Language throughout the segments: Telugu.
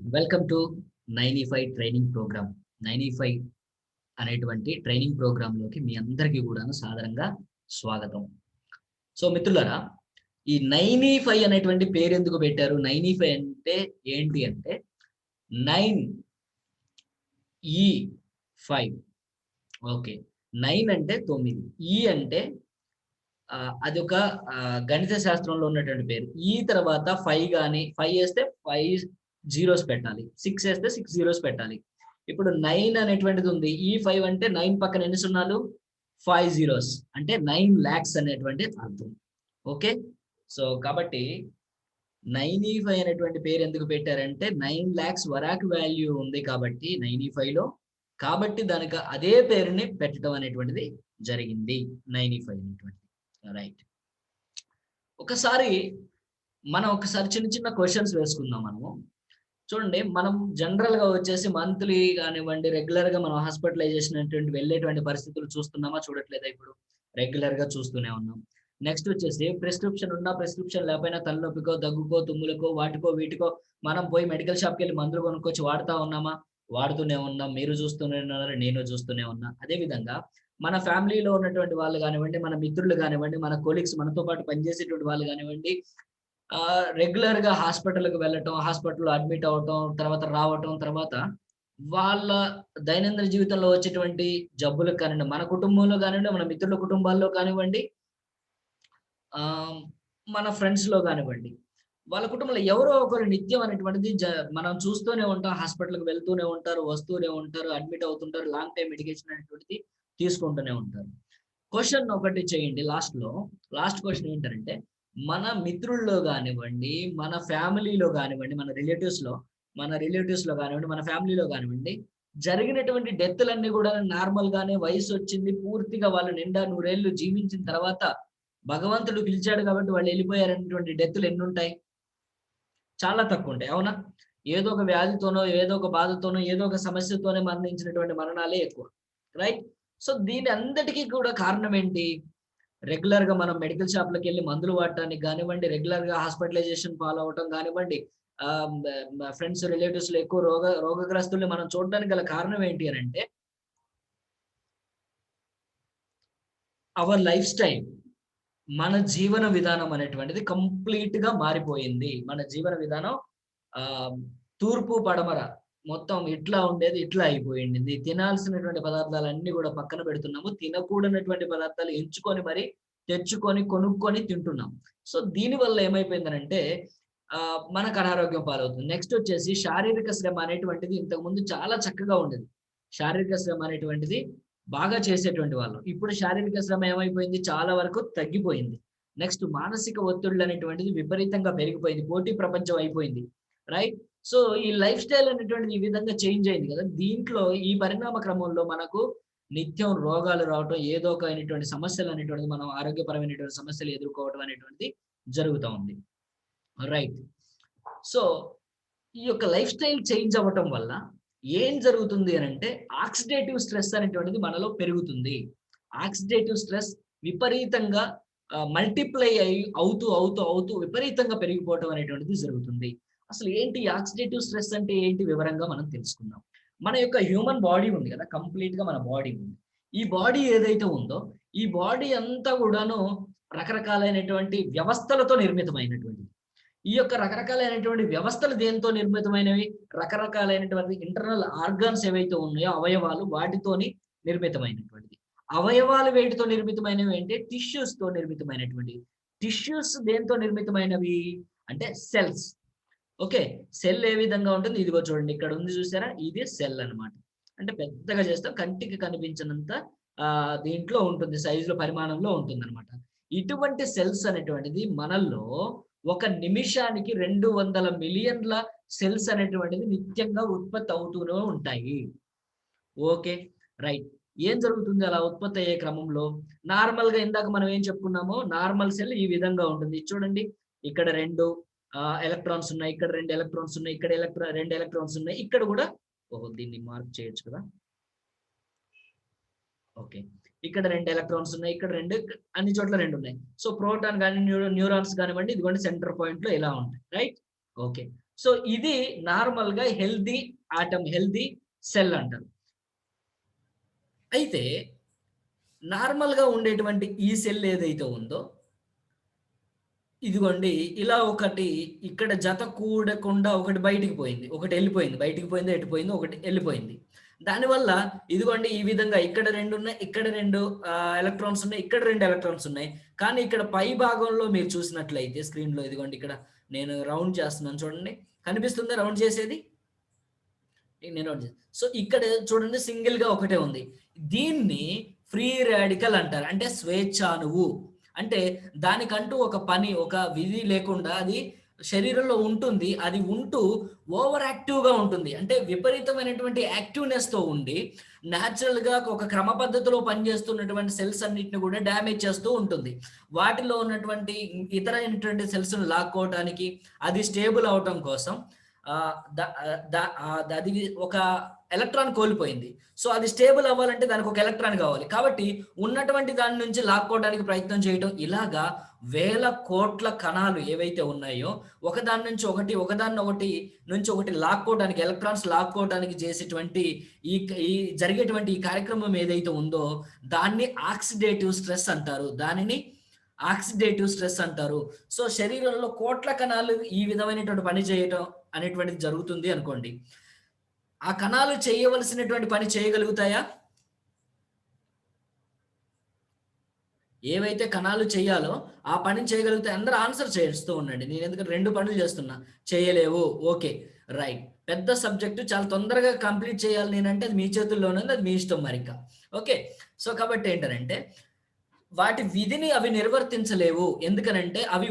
Welcome to 95 training programme. 95 అనేటువంటి ట్రైనింగ్ ప్రోగ్రామ్‌లోకి మీ అందరికీ కూడాను సాదరంగా స్వాగతం. సో మిత్రులారా, ఈ 95 అనేటువంటి పేరెందుకు పెట్టారు? 95 అంటే ఏంటి అంటే 9 ఈ 5 ఓకే. 9 అంటే 9. ఈ అంటే అదొక గణిత శాస్త్రంలో ఉన్నటువంటి పేరు. ఈ తర్వాత 5 గాని 5 ఏస్తే 5 జీరోస్ పెట్టాలి. 6 ఏస్తే 6 జీరోస్ పెట్టాలి. ఇప్పుడు 9 అనేటువంటిది ఉంది. ఈ 5 అంటే 9 పక్కన ఎన్ని సున్నాలు? 5 జీరోస్ అంటే 9,00,000 అనేటువంటి అర్థం. ఓకే. సో, కాబట్టి 95 అనేటువంటి పేరు ఎందుకు పెట్టారంటే 9,00,000 వరాక్ వాల్యూ ఉంది కాబట్టి 95లో కాబట్టి దానికి అదే పేరుని పెట్టడం అనేటువంటిది జరిగింది. 95 అనేటువంటిది. రైట్. ఒకసారి ఒకసారి చిన్న చిన్న క్వెషన్స్ వేసుకుందాం మనము. చూడండి, మనం జనరల్‌గా వచ్చేసి మంత్లీ గానివ్వండి, రెగ్యులర్‌గా మనం హాస్పిటలైజేషన్ అనేటువంటి వెళ్ళేటువంటి పరిస్థితులు చూస్తున్నామా? చూడట్లేదా ఇప్పుడు? రెగ్యులర్‌గా చూస్తూనే ఉన్నాం. నెక్స్ట్ వచ్చేసి ప్రిస్క్రిప్షన్ లేకపోయినా తలనొప్పికో, దగ్గుకో, తుమ్ములకో, వాటికో, వీటికో మనం పోయి మెడికల్ షాప్‌కెళ్ళి మందులు కొనుక్కొచ్చి వాడతా ఉన్నామా? వాడుతూనే ఉన్నాం. మీరు చూస్తూనే ఉన్నారు. నేను చూస్తూనే ఉన్నా. అదే విధంగా మన ఫ్యామిలీలో ఉన్నటువంటి వాళ్ళు గానివ్వండి, మన మిత్రులు గానివ్వండి, మన కొలీగ్స్ మనతో పాటు పనిచేసేటువంటి వాళ్ళు గానివ్వండి, రెగ్యులర్‌గా హాస్పిటల్‌కి వెళ్ళటం, హాస్పిటల్‌లో అడ్మిట్ అవ్వటం, తర్వాత రావటం, తర్వాత వాళ్ళ దైనందిన జీవితంలో వచ్చేటువంటి జబ్బులకు కానివ్వండి, మన కుటుంబంలో గానివ్వండి, మన మిత్రుల కుటుంబాల్లో కానివ్వండి, ఆహ్, మన ఫ్రెండ్స్‌లో గానివ్వండి, వాళ్ళ కుటుంబంలో ఎవరో ఒకరు నిత్యం అనేటువంటిది మనం చూస్తూనే ఉంటాం. హాస్పిటల్‌కి వెళ్తూనే ఉంటారు, వస్తూనే ఉంటారు, అడ్మిట్ అవుతుంటారు. లాంగ్ టైమ్ మెడికేషన్ అనేటువంటిది తీసుకుంటూనే ఉంటారు. క్వెషన్ ఒకటి చేయండి లాస్ట్‌లో. లాస్ట్ క్వెషన్ ఏంటనంటే, మన మిత్రుల్లో గానివ్వండి, మన ఫ్యామిలీలో గానివ్వండి, మన రిలేటివ్స్‌లో గానివ్వండి, మన ఫ్యామిలీలో గానివ్వండి, జరిగినటువంటి డెత్‌లన్నీ గూడా నార్మల్‌గానే వయసొచ్చింది. పూర్తిగా వాళ్ళు నిండా నూరేళ్లు జీవించిన తర్వాత భగవంతుడు పిలిచాడు కాబట్టి వాళ్ళెళ్ళిపోయారనేటువంటి డెత్‌లు ఎన్నుంటాయి? చాలా తక్కువుంటాయి. అవునా? ఏదో ఒక వ్యాధితోనో, ఏదో ఒక బాధతోనో, ఏదో ఒక సమస్యతోనే మరణించినటువంటి మరణాలే ఎక్కువ. రైట్? సో, దీని అంతటికి కూడా కారణం ఏంటి? రెగ్యులర్‌గా మనం మెడికల్ షాప్‌లకెళ్ళి మందులు వాడటానికి గానివ్వండి, రెగ్యులర్‌గా హాస్పిటలైజేషన్ ఫాలో అవ్వటం గానివ్వండి, ఆహ్, మ మ ఫ్రెండ్స్, రిలేటివ్స్‌లో ఎక్కువ రోగగ్రస్తుల్ని మనం చూడడానికి గల కారణం ఏంటి అనంటే, అవర్ లైఫ్ స్టైల్. మన జీవన విధానం అనేటువంటిది కంప్లీట్‌గా మారిపోయింది. మన జీవన విధానం ఆహ్, తూర్పు, పడమర మొత్తం ఇట్లా ఉండేది ఇట్లా అయిపోయింది. తినాల్సినటువంటి పదార్థాలన్నీ గూడా పక్కన పెడుతున్నాము. తినకూడనటువంటి పదార్థాలు ఎంచుకొని మరి తెచ్చుకొని, కొనుక్కొని తింటున్నాం. సో, దీనివల్ల ఏమైపోయిందనంటే మనకు అనారోగ్యం పాలవుతుంది. నెక్స్ట్ వచ్చేసి శారీరక శ్రమ అనేటువంటిది ఇంతకుముందు చాలా చక్కగా ఉండేది. శారీరక శ్రమ అనేటువంటిది బాగా చేసేటువంటి వాళ్ళం. ఇప్పుడు శారీరక శ్రమ ఏమైపోయింది? చాలా వరకు తగ్గిపోయింది. నెక్స్ట్ మానసిక ఒత్తిడులనేటువంటిది విపరీతంగా పెరిగిపోయింది. పోటీ ప్రపంచం అయిపోయింది. రైట్? సో, ఈ లైఫ్ స్టైల్ అనేటువంటిది ఈ విధంగా చేంజ్ అయింది గదా! దీంట్లో ఈ పరిణామ క్రమంలో మనకు నిత్యం రోగాలు రావటం, ఏదో ఒక అయినటువంటి సమస్యలనేటువంటిది మనం ఆరోగ్యపరమైనటువంటి సమస్యలు ఎదుర్కోవడం అనేటువంటిది జరుగుతా ఉంది. రైట్. సో, ఈ యొక్క లైఫ్ స్టైల్ చేంజ్ అవ్వటం వల్ల ఏం జరుగుతుంది అనంటే, ఆక్సిడేటివ్ స్ట్రెస్ అనేటువంటిది మనలో పెరుగుతుంది. ఆక్సిడేటివ్ స్ట్రెస్ విపరీతంగా మల్టిప్లై అవుతూ విపరీతంగా పెరిగిపోవటం అనేటువంటిది జరుగుతుంది. అసలు ఏంటి ఆక్సిడేటివ్ స్ట్రెస్ అంటే ఏంటి వివరంగా మనం తెలుసుకుందాం. మన యొక్క హ్యూమన్ బాడీ ఉంది గదా! కంప్లీట్‌గా మన బాడీ ఉంది. ఈ బాడీ ఏదైతే ఉందో, ఈ బాడీ అంతా గూడాను రకరకాలైనటువంటి వ్యవస్థలతో నిర్మితమైనటువంటిది. ఈ యొక్క రకరకాలైనటువంటి వ్యవస్థలు దేనితో నిర్మితమైనవి? రకరకాలైనటువంటి ఇంటర్నల్ ఆర్గాన్స్ ఏవైతే ఉన్నాయో అవయవాలు వాటితోని నిర్మితమైనటువంటిది. అవయవాలు వేటితో నిర్మితమైనవి అంటే టిష్యూస్‌తో నిర్మితమైనటువంటివి. టిష్యూస్ దేనితో నిర్మితమైనవి? అంటే సెల్స్. ఓకే. సెల్ ఏ విధంగా ఉంటుంది? ఇదిగో చూడండి, ఇక్కడ ఉంది చూసారా? ఇది సెల్ అన్నమాట. అంటే పెద్దగా చేస్తాం. కంటికి కనిపించనంత దీంట్లో ఉంటుంది. సైజ్‌లో, పరిమాణంలో ఉంటుందన్నమాట. ఇటువంటి సెల్స్ అనేటువంటిది మనల్లో ఒక నిమిషానికి 200 మిలియన్‌ల సెల్స్ అనేటువంటివి నిత్యంగా ఉత్పత్తి అవుతూనే ఉంటాయి. ఓకే. రైట్. ఏం జరుగుతుంది అలా ఉత్పత్తి అయ్యే క్రమంలో? నార్మల్‌గా ఇందాక మనం ఏం చెప్పుకున్నామో నార్మల్ సెల్ ఈ విధంగా ఉంటుంది. ఇది చూడండి. ఇక్కడ 2 ఎలక్ట్రాన్స్ ఉన్నాయి. ఇక్కడ 2 ఎలక్ట్రాన్స్ ఉన్నాయి. ఇక్కడ 2 ఎలక్ట్రాన్స్ ఉన్నాయి. ఇక్కడ గూడా ఓహో! దీన్ని మార్క్ చేయొచ్చు కదా! ఓకే. ఇక్కడ 2 ఎలక్ట్రాన్స్ ఉన్నాయి. ఇక్కడ 2 అన్ని చోట్ల 2 ఉన్నాయి. సో, ప్రోటాన్ గాని, న్యూరాన్స్ గానివ్వండి, ఇదిగోండి సెంటర్ పాయింట్‌లో ఇలా ఉంటాయి. రైట్? ఓకే. సో ఇది నార్మల్ గా హెల్దీ ఆటమ్, హెల్దీ సెల్ అంటారు. అయితే నార్మల్ గా ఉండేటువంటి ఈ సెల్ ఏదైతే ఉందో, ఇదిగోండి ఇలా ఒకటి ఇక్కడ జత కూడకుండా ఒకటి బయటికి పోయింది. ఒకటి ఎళ్ళిపోయింది. బయటికి పోయిందో ఎటు పోయిందో ఒకటి ఎళ్ళిపోయింది. దానివల్ల ఇదిగోండి ఈ విధంగా ఇక్కడ 2 ఉన్నాయి. ఇక్కడ 2 ఎలక్ట్రాన్స్ ఉన్నాయి. ఇక్కడ 2 ఎలక్ట్రాన్స్ ఉన్నాయి. కానీ ఇక్కడ పై భాగంలో మీరు చూసినట్లయితే స్క్రీన్‌లో ఇదిగోండి ఇక్కడ నేను రౌండ్ చేస్తున్నాను చూడండి. కనిపిస్తుందా రౌండ్ చేసేది? నేను రౌండ్ చేసి సో ఇక్కడ చూడండి సింగిల్‌గా ఒకటే ఉంది. దీన్ని ఫ్రీ రాడికల్ అంటారు. అంటే స్వేచ్ఛాణువు. అంటే దానికంటూ ఒక పని, ఒక విధి లేకుండా అది శరీరంలో ఉంటుంది. అది ఉంటూ ఓవర్ యాక్టివ్‌గా ఉంటుంది. అంటే విపరీతమైనటువంటి యాక్టివ్‌నెస్‌తో ఉండి నేచురల్‌గా ఒక క్రమ పద్ధతిలో పనిచేస్తున్నటువంటి సెల్స్ అన్నిటిని కూడా డ్యామేజ్ చేస్తూ ఉంటుంది. వాటిలో ఉన్నటువంటి ఇతరైనటువంటి సెల్స్‌ని లాక్కోవటానికి, అది స్టేబుల్ అవ్వటం కోసం ఆహ్, ద ద అది ఒక ఎలక్ట్రాన్ కోల్పోయింది. సో, అది స్టేబుల్ అవ్వాలంటే దానికి ఒక ఎలక్ట్రాన్ కావాలి. కాబట్టి ఉన్నటువంటి దాని నుంచి లాక్కోవడానికి ప్రయత్నం చేయటం ఇలాగా వేల కోట్ల కణాలు ఏవైతే ఉన్నాయో ఒకదాని నుంచి ఒకటి, ఒకదాన్నొకటి నుంచి ఒకటి లాక్కోవడానికి ఎలక్ట్రాన్స్ లాక్కోవడానికి చేసేటువంటి ఈ జరిగేటువంటి ఈ కార్యక్రమం ఏదైతే ఉందో దాన్ని ఆక్సిడేటివ్ స్ట్రెస్ అంటారు. దానిని ఆక్సిడేటివ్ స్ట్రెస్ అంటారు. సో, శరీరంలో కోట్ల కణాలు ఈ విధమైనటువంటి పని చేయటం అనేటువంటిది జరుగుతుంది అనుకోండి. ఆ కణాలు చేయవలసినటువంటి పని చేయగలుగుతాయా? ఏవైతే కణాలు చేయాలో ఆ పనిని చేయగలుగుతాయి. అందరూ ఆన్సర్ చేస్తూ ఉండండి. నేను ఎందుకంటే 2 పనులు చేస్తున్నా. చేయలేవు. ఓకే. రైట్. పెద్ద సబ్జెక్ట్ చాలా తొందరగా కంప్లీట్ చేయాలి నేనంటే అది మీ చేతుల్లోనే ఉంది. అది మీ ఇష్టం మరిక. ఓకే. సో, కాబట్టి ఏంటనంటే వాటి విధిని అవి నిర్వర్తించలేవు. ఎందుకనంటే అవి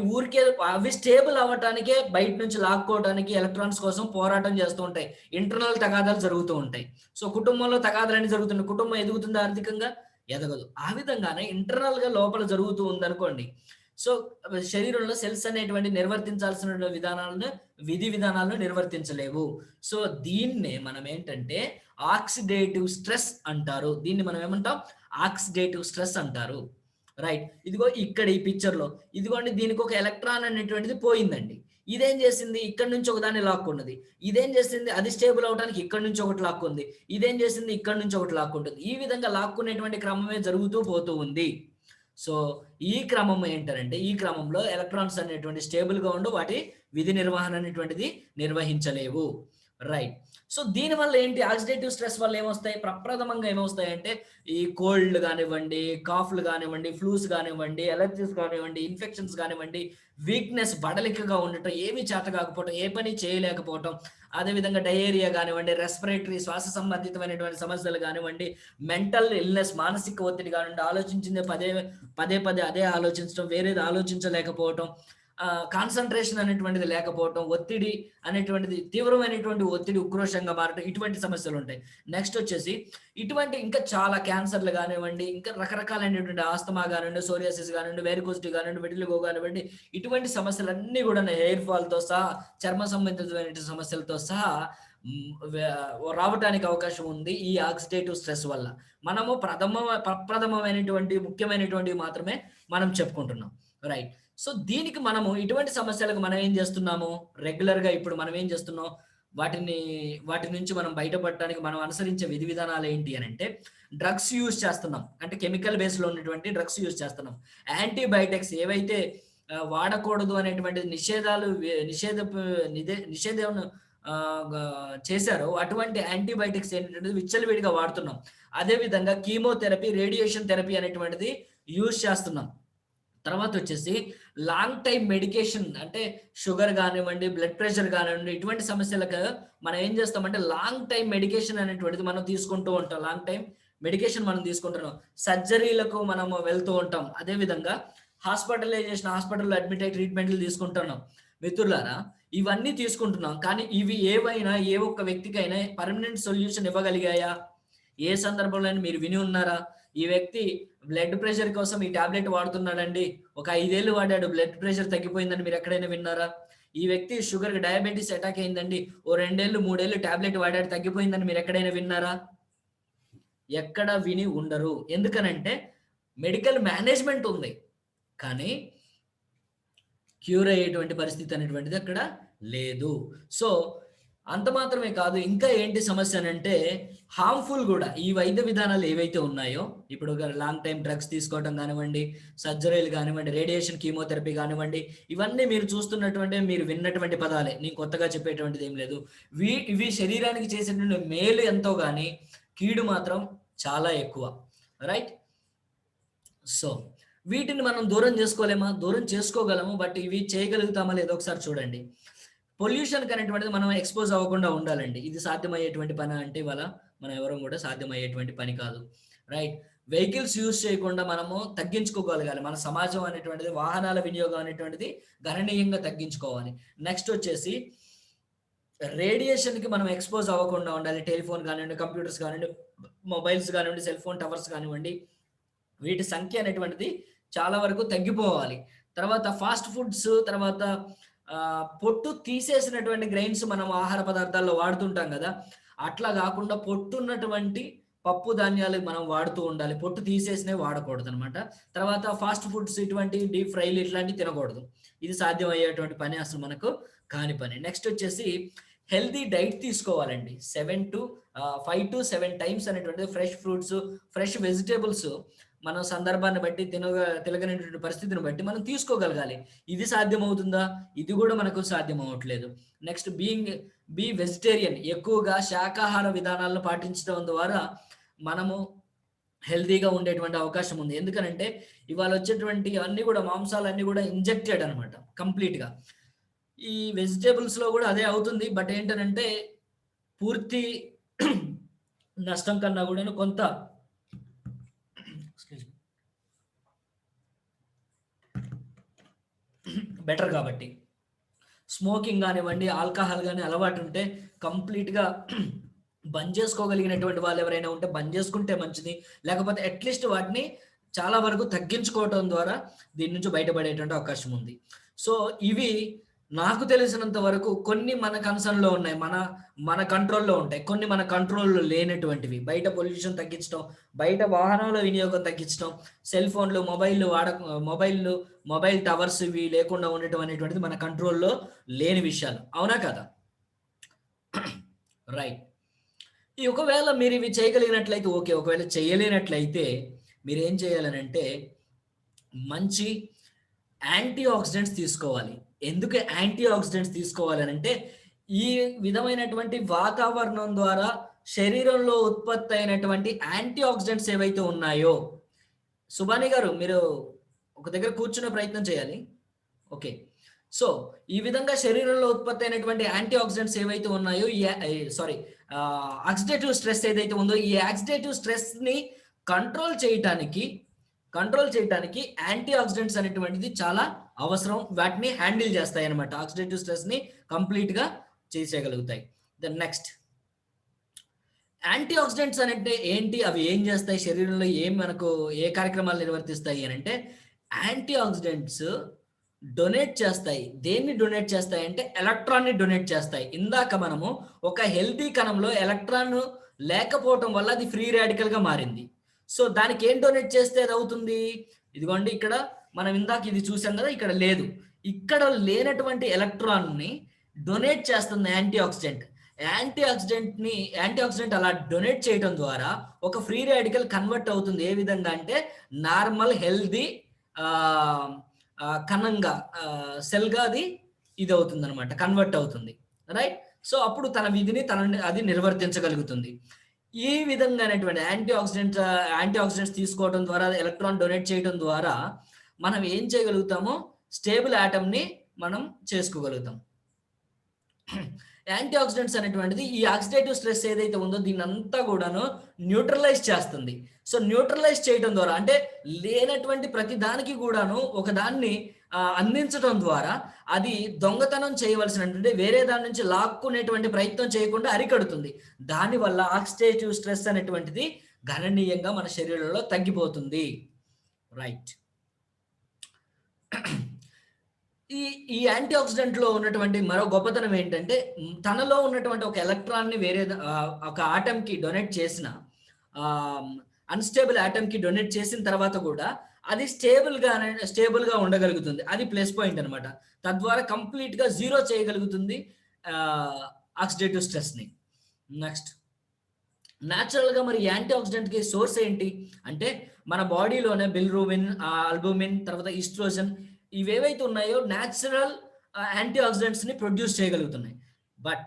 స్టేబుల్ అవ్వటానికే బయట నుంచి లాక్కోవడానికి ఎలక్ట్రాన్స్ కోసం పోరాటం చేస్తూ ఉంటాయి. ఇంటర్నల్ తగాదాలు జరుగుతూ ఉంటాయి. సో, కుటుంబంలో తగాదాలన్నీ జరుగుతున్నాయి. కుటుంబం ఎదుగుతుందా ఆర్థికంగా? ఎదగదు. ఆ విధంగానే ఇంటర్నల్‌గా లోపల జరుగుతూ ఉందనుకోండి. సో, శరీరంలో సెల్స్ అనేటువంటివి నిర్వర్తించాల్సిన విధి విధానాలను నిర్వర్తించలేవు. సో, దీన్నే మనం ఏంటంటే ఆక్సిడేటివ్ స్ట్రెస్ అంటారు. దీన్ని మనం ఏమంటాం? ఆక్సిడేటివ్ స్ట్రెస్ అంటారు. రైట్. ఇదిగో ఇక్కడ ఈ పిక్చర్‌లో ఇదిగోండి దీనికొక ఎలక్ట్రాన్ అనేటువంటిది పోయిందండి. ఇదేం చేసింది? ఇక్కడి నుంచి ఒకదాన్ని లాక్కున్నది. ఇదేం చేసింది? అది స్టేబుల్ అవ్వడానికి ఇక్కడి నుంచి ఒకటి లాక్కుంది. ఇదేం చేసింది? ఇక్కడి నుంచి ఒకటి లాక్కుంటుంది. ఈ విధంగా లాక్కునేటువంటి క్రమమే జరుగుతూ పోతూ ఉంది. సో, ఈ క్రమం ఏంటనంటే, ఈ క్రమంలో ఎలక్ట్రాన్స్ అనేటువంటి స్టేబుల్‌గా ఉండవు. వాటి విధి నిర్వహణ అనేటువంటిది నిర్వహించలేవు. రైట్. సో, దీనివల్ల ఏంటి ఆక్సిడేటివ్ స్ట్రెస్ వల్ల ఏమొస్తాయి? ప్రప్రథమంగా ఏమొస్తాయంటే, ఈ కోల్డ్ గానివ్వండి, కాఫ్‌లు గానివ్వండి, ఫ్లూస్ గానివ్వండి, అలర్జీస్ గానివ్వండి, ఇన్ఫెక్షన్స్ గానివ్వండి, వీక్‌నెస్ బడలికగా ఉండటం, ఏమి చేత కాకపోవటం, ఏ పని చేయలేకపోవటం, అదేవిధంగా డయేరియా గానివ్వండి, రెస్పిరేటరీ శ్వాస సంబంధితమైనటువంటి సమస్యలు గానివ్వండి, మెంటల్ ఇల్‌నెస్ మానసిక ఒత్తిడి గానివ్వండి, ఆలోచించిందే పదే పదే అదే ఆలోచించడం, వేరేది ఆలోచించలేకపోవటం, కాన్సంట్రేషన్ అనేటువంటిది లేకపోవటం, ఒత్తిడి అనేటువంటిది తీవ్రమైనటువంటి ఒత్తిడి ఉక్రోషంగా మారటం ఇటువంటి సమస్యలుంటాయి. నెక్స్ట్ వచ్చేసి ఇటువంటి ఇంకా చాలా క్యాన్సర్‌లు గానివ్వండి, ఇంకా రకరకాలైనటువంటి ఆస్తమా గానివ్వండి, సోరియాసిస్ గానివ్వండి, వెరికోసిటీ గానివ్వండి, విటిలిగో గానివ్వండి, ఇటువంటి సమస్యలన్నీ గూడా హెయిర్ ఫాల్‌తో సహా, చర్మ సంబంధితమైనటువంటి సమస్యలతో సహా రావటానికి అవకాశం ఉంది ఈ ఆక్సిడేటివ్ స్ట్రెస్ వల్ల. మనము ప్రప్రథమమైనటువంటి ముఖ్యమైనటువంటివి మాత్రమే మనం చెప్పుకుంటున్నాం. రైట్. సో, దీనికి మనము ఇటువంటి సమస్యలకు మనం ఏం జేస్తున్నాము? రెగ్యులర్‌గా ఇప్పుడు మనం ఏం జేస్తున్నాం? వాటిని వాటి నుంచి మనం బయటపడటానికి మనం అనుసరించే విధి విధానాలేంటి అనంటే, డ్రగ్స్ యూజ్ చేస్తున్నాం. అంటే కెమికల్ బేస్‌లో ఉన్నటువంటి డ్రగ్స్ యూజ్ చేస్తున్నాం. యాంటీబయోటిక్స్ ఏవైతే వాడకూడదు అనేటువంటి నిషేధాలు నిషేధం ఆహ్, గా చేశారో అటువంటి యాంటీబయోటిక్స్ ఏంటంటే విచ్చలవిడిగా వాడుతున్నాం. అదే విధంగా కీమోథెరపీ, రేడియేషన్ థెరపీ అనేటువంటిది యూజ్ చేస్తున్నాం. తర్వాతొచ్చేసి లాంగ్ టైమ్ మెడికేషన్ అంటే షుగర్ గానివ్వండి, బ్లడ్ ప్రెషర్ గానివ్వండి, ఇటువంటి సమస్యలకు మనం ఏం చేస్తామంటే లాంగ్ టైమ్ మెడికేషన్ అనేటువంటిది మనం తీసుకుంటూ ఉంటాం. లాంగ్ టైమ్ మెడికేషన్ మనం తీసుకుంటున్నాం. సర్జరీలకు మనము వెళ్తూ ఉంటాం. అదే విధంగా హాస్పిటల్‌లో అడ్మిట్ అయ్యి ట్రీట్‌మెంట్‌లు తీసుకుంటున్నాం. మిత్రులారా, ఇవన్నీ తీసుకుంటున్నాం. కానీ ఇవి ఏవైనా ఏ ఒక్క వ్యక్తికైనా పర్మనెంట్ సొల్యూషన్ ఇవ్వగలిగాయా? ఏ సందర్భంలోనైనా మీరు విని ఉన్నారా? ఈ వ్యక్తి బ్లడ్ ప్రెషర్ కోసం ఈ టాబ్లెట్ వాడుతున్నాడండి. ఒక 5 ఏళ్ళు వాడాడు. బ్లడ్ ప్రెషర్ తగ్గిపోయిందని మీరెక్కడైనా విన్నారా? ఈ వ్యక్తి డయాబెటిస్ అటాక్ అయిందండి. ఓ 2 ఏళ్ళు, 3 ఏళ్ళు టాబ్లెట్ వాడాడు తగ్గిపోయిందని మీరెక్కడైనా విన్నారా? ఎక్కడ విని ఉండరు. ఎందుకనంటే మెడికల్ మేనేజ్‌మెంట్ ఉంది. కానీ క్యూర్ అయ్యేటువంటి పరిస్థితి అనేటువంటిది అక్కడ లేదు. సో అంత మాత్రమే కాదు, ఇంకా ఏంటి సమస్య అనంటే హార్మ్‌ఫుల్ గూడా. ఈ వైద్య విధానాలు ఏవైతే ఉన్నాయో, ఇప్పుడు లాంగ్ టైమ్ డ్రగ్స్ తీసుకోవటం గానివ్వండి, సర్జరీలు గానివ్వండి, రేడియేషన్ కీమోథెరపీ గానివ్వండి, ఇవన్నీ మీరు చూస్తున్నటువంటి, మీరు విన్నటువంటి పదాలే. నేను కొత్తగా చెప్పేటువంటిది ఏం లేదు. ఇవి శరీరానికి చేసేటువంటి మేలు ఎంతో గాని, కీడు మాత్రం చాలా ఎక్కువ. రైట్? సో, వీటిని మనం దూరం జేసుకోలేమా? దూరం చేసుకోగలము. బట్ ఇవి చేయగలుగుతామా లేదో ఒకసారి చూడండి. పొల్యూషన్‌కి అనేటువంటిది మనం ఎక్స్‌పోజ్ అవ్వకుండా ఉండాలండి. ఇది సాధ్యమయ్యేటువంటి పనా అంటే ఇవాళ మనం ఎవరం గూడా సాధ్యమయ్యేటువంటి పని కాదు. రైట్. వెహికల్స్ యూజ్ చేయకుండా మనము తగ్గించుకోగలగాలి. మన సమాజం అనేటువంటిది, వాహనాల వినియోగం అనేటువంటిది గణనీయంగా తగ్గించుకోవాలి. నెక్స్ట్ వచ్చేసి రేడియేషన్‌కి మనం ఎక్స్‌పోజ్ అవ్వకుండా ఉండాలి. టెలిఫోన్ గానివ్వండి, కంప్యూటర్స్ గానివ్వండి, మొబైల్స్ గానివ్వండి, సెల్ ఫోన్ టవర్స్ గానివ్వండి, వీటి సంఖ్య అనేటువంటిది చాలా వరకు తగ్గిపోవాలి. తర్వాత ఫాస్ట్ ఫుడ్స్, తర్వాత పొట్టు తీసేసినటువంటి గ్రెయిన్స్ మనం ఆహార పదార్థాల్లో వాడుతుంటాం గదా! అట్లా గాకుండా పొట్టున్నటువంటి పప్పు ధాన్యాలు మనం వాడుతూ ఉండాలి. పొట్టు తీసేసినవి వాడకూడదనమాట. తర్వాత ఫాస్ట్ ఫుడ్స్, ఇటువంటి డీప్ ఫ్రైలు ఇట్లాంటివి తినకూడదు. ఇది సాధ్యమయ్యేటువంటి పని అసలు మనకు కాని పని. నెక్స్ట్ వచ్చేసి హెల్తీ డైట్ తీసుకోవాలండి. 5-7 టైమ్స్ అనేటువంటిది ఫ్రెష్ ఫ్రూట్స్, ఫ్రెష్ వెజిటబుల్స్ మనం సందర్భాన్ని బట్టి తినగలిగినటువంటి పరిస్థితిని బట్టి మనం తీసుకోగలగాలి. ఇది సాధ్యమవుతుందా? ఇది గూడా మనకు సాధ్యమవ్వట్లేదు. Next be vegetarian. ఎక్కువగా శాకాహార విధానాలను పాటించడం ద్వారా మనము హెల్తీగా ఉండేటువంటి అవకాశం ఉంది. ఎందుకనంటే ఇవాళ వచ్చేటువంటి అన్నీ గూడా, మాంసాలన్నీ గూడా ఇంజెక్టెడ్ అనమాట కంప్లీట్‌గా. ఈ వెజిటబుల్స్‌లో గూడా అదే అవుతుంది. బట్ ఏంటనంటే పూర్తి నష్టం కన్నా గూడాను కొంత ఎక్స్‌క్యూజ్ మీ. బెటర్ కాబట్టి. స్మోకింగ్ గానివ్వండి, ఆల్కహాల్ గాని అలవాటుంటే కంప్లీట్‌గా బంద్ చేసుకోగలిగినటువంటి వాళ్ళెవరైనా ఉంటే బంద్ చేసుకుంటే మంచిది. లేకపోతే అట్‌లీస్ట్ వాటిని చాలా వరకు తగ్గించుకోవటం ద్వారా దీని నుంచి బయటపడేటువంటి అవకాశం ఉంది. సో, ఇవి నాకు తెలిసినంత వరకు కొన్ని మన కన్సర్న్‌లో ఉన్నాయి. మన కంట్రోల్‌లో ఉంటాయి. కొన్ని మన కంట్రోల్‌లో లేనటువంటివి. బయట పొల్యూషన్ తగ్గించటం, బయట వాహనాల వినియోగం తగ్గించటం, సెల్ ఫోన్‌లు, మొబైల్ టవర్స్ ఇవి లేకుండా ఉండటం అనేటువంటిది మన కంట్రోల్‌లో లేని విషయాలు. అవునా కాదా? రైట్. ఒకవేళ మీరివి చేయగలిగినట్లయితే ఓకే. ఒకవేళ చేయలేనట్లయితే మీరేం చేయాలనంటే మంచి యాంటీ ఆక్సిడెంట్స్ తీసుకోవాలి. ఎందుకు యాంటీ ఆక్సిడెంట్స్ తీసుకోవాలనంటే, ఈ విధమైనటువంటి వాతావరణం ద్వారా శరీరంలో ఉత్పత్తయినటువంటి యాంటీ ఆక్సిడెంట్స్ ఏవైతే ఉన్నాయో, సుబాని గారు మీరు ఒక దగ్గర కూర్చునే ప్రయత్నం చేయాలి. ఓకే. సో, ఈ విధంగా శరీరంలో ఉత్పత్తయినటువంటి యాంటీ ఆక్సిడెంట్స్ ఏవైతే ఉన్నాయో, ఆక్సిడేటివ్ స్ట్రెస్ ఏదైతే ఉందో, ఈ ఆక్సిడేటివ్ స్ట్రెస్‌ని కంట్రోల్ చేయటానికి కంట్రోల్ చేయటానికి యాంటీ ఆక్సిడెంట్స్ అనేటువంటిది చాలా అవసరం. వాటిని హ్యాండిల్ చేస్తాయన్నమాట. ఆక్సిడేటివ్ స్ట్రెస్‌ని కంప్లీట్‌గా చేసేయగలుగుతాయి. నెక్స్ట్ యాంటీ ఆక్సిడెంట్స్ అనంటే ఏంటి? అవి ఏం చేస్తాయి? శరీరంలో మనకు ఏ కార్యక్రమాలు నిర్వర్తిస్తాయి అనంటే, యాంటీ ఆక్సిడెంట్స్ డొనేట్ చేస్తాయి. దేన్ని డొనేట్ చేస్తాయంటే ఎలక్ట్రాన్‌ని డొనేట్ చేస్తాయి. ఇందాక మనము ఒక హెల్తీ కణంలో ఎలక్ట్రాన్ లేకపోవటం వల్ల అది ఫ్రీ రాడికల్‌గా మారింది. సో, దానికి ఏం డొనేట్ చేస్తే అదవుతుంది? ఇదిగోండి ఇక్కడ మనం ఇందాక ఇది చూసాం గదా! ఇక్కడ లేదు. ఇక్కడ లేనటువంటి ఎలక్ట్రాన్‌ని డొనేట్ చేస్తుంది యాంటీ ఆక్సిడెంట్. యాంటీ ఆక్సిడెంట్ అలా డొనేట్ చేయటం ద్వారా ఒక ఫ్రీ రాడికల్ కన్వర్ట్ అవుతుంది. ఏ విధంగా అంటే నార్మల్ హెల్తీ ఆహ్, కణంగా సెల్‌గా అది ఇదవుతుందనమాట. కన్వర్ట్ అవుతుంది. రైట్? సో, అప్పుడు తన విధిని అది నిర్వర్తించగలుగుతుంది. ఈ విధంగానటువంటి యాంటీ ఆక్సిడెంట్స్ తీసుకోవడం ద్వారా, ఎలక్ట్రాన్ డొనేట్ చేయడం ద్వారా మనం ఏం చేయగలుగుతామో స్టేబుల్ యాటమ్‌ని మనం చేసుకోగలుగుతాం. యాంటీ ఆక్సిడెంట్స్ అనేటువంటిది ఈ ఆక్సిడేటివ్ స్ట్రెస్ ఏదైతే ఉందో దీన్నంతా గూడాను న్యూట్రలైజ్ చేస్తుంది. సో, న్యూట్రలైజ్ చేయడం ద్వారా అంటే లేనటువంటి ప్రతి దానికి గూడాను ఒకదాన్ని అందించడం ద్వారా అది దొంగతనం చేయవలసినటువంటి వేరే దాని నుంచి లాక్కునేటువంటి ప్రయత్నం చేయకుండా అరికడుతుంది. దానివల్ల ఆక్సిడేటివ్ స్ట్రెస్ అనేటువంటిది గణనీయంగా మన శరీరంలో తగ్గిపోతుంది. రైట్. ఈ ఈ యాంటీ ఆక్సిడెంట్‌లో ఉన్నటువంటి మరో గొప్పతనం ఏంటంటే, తనలో ఉన్నటువంటి ఒక ఎలక్ట్రాన్‌ని ఒక ఆటమ్‌కి డొనేట్ చేసిన అన్‌స్టేబుల్ ఆటమ్‌కి డొనేట్ చేసిన తర్వాత గూడా, అది స్టేబుల్ గా ఉండగలుగుతుంది. అది ప్లస్ పాయింట్ అనమాట. తద్వారా కంప్లీట్ గా జీరో చేయగలుగుతుంది ఆక్సిడేటివ్ స్ట్రెస్ ని. నెక్స్ట్ న్యాచురల్ గా మరి యాంటీ ఆక్సిడెంట్ కి సోర్స్ ఏంటి అంటే మన బాడీలోనే బిల్రూబిన్, ఆల్బుమిన్, తర్వాత ఈస్ట్రోజన్ ఇవేవైతే ఉన్నాయో న్యాచురల్ యాంటీ ఆక్సిడెంట్స్ ని ప్రొడ్యూస్ చేయగలుగుతున్నాయి. బట్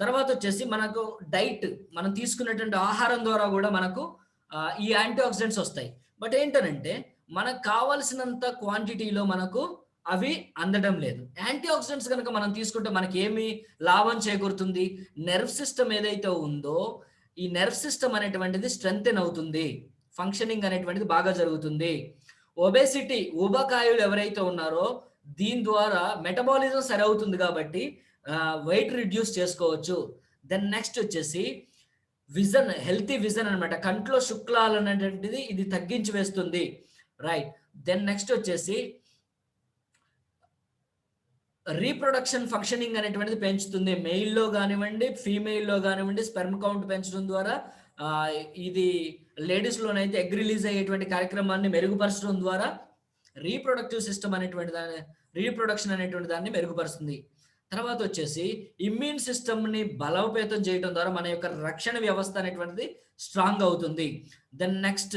తర్వాత వచ్చేసి మనకు డైట్, మనం తీసుకున్నటువంటి ఆహారం ద్వారా కూడా మనకు ఈ యాంటీ ఆక్సిడెంట్స్ వస్తాయి. బట్ ఏంటనంటే మనకు కావాల్సినంత క్వాంటిటీలో మనకు అవి అందడం లేదు. యాంటీ ఆక్సిడెంట్స్ కనుక మనం తీసుకుంటే మనకి ఏమి లాభం చేకూరుతుంది? నెర్వ్ సిస్టమ్ ఏదైతే ఉందో ఈ నెర్వ్ సిస్టమ్ అనేటువంటిది స్ట్రెంగ్తెన్ అవుతుంది, ఫంక్షనింగ్ అనేటువంటిది బాగా జరుగుతుంది. ఒబేసిటీ, ఊబకాయులు ఎవరైతే ఉన్నారో దీని ద్వారా మెటబాలిజం సరి అవుతుంది కాబట్టి వెయిట్ రిడ్యూస్ చేసుకోవచ్చు. దెన్ నెక్స్ట్ వచ్చేసి విజన్, హెల్తీ విజన్ అనమాట. కంట్లో శుక్లాలు అనేటువంటిది ఇది తగ్గించి వేస్తుంది. రైట్. దెన్ నెక్స్ట్ వచ్చేసి రీప్రొడక్షన్ ఫంక్షనింగ్ అనేటువంటిది పెంచుతుంది. మెయిల్లో కానివ్వండి, ఫీమేల్లో కానివ్వండి, స్పెర్మ్ కౌంట్ పెంచడం ద్వారా ఇది లేడీస్లోనైతే ఎగ్ రిలీజ్ అయ్యేటువంటి కార్యక్రమాన్ని మెరుగుపరచడం ద్వారా రీప్రొడక్టివ్ సిస్టమ్ అనేటువంటి దాన్ని, రీప్రొడక్షన్ అనేటువంటి దాన్ని మెరుగుపరుస్తుంది. తర్వాత వచ్చేసి ఇమ్యూన్ సిస్టమ్ని బలోపేతం చేయడం ద్వారా మన యొక్క రక్షణ వ్యవస్థ అనేటువంటిది స్ట్రాంగ్ అవుతుంది. దెన్ నెక్స్ట్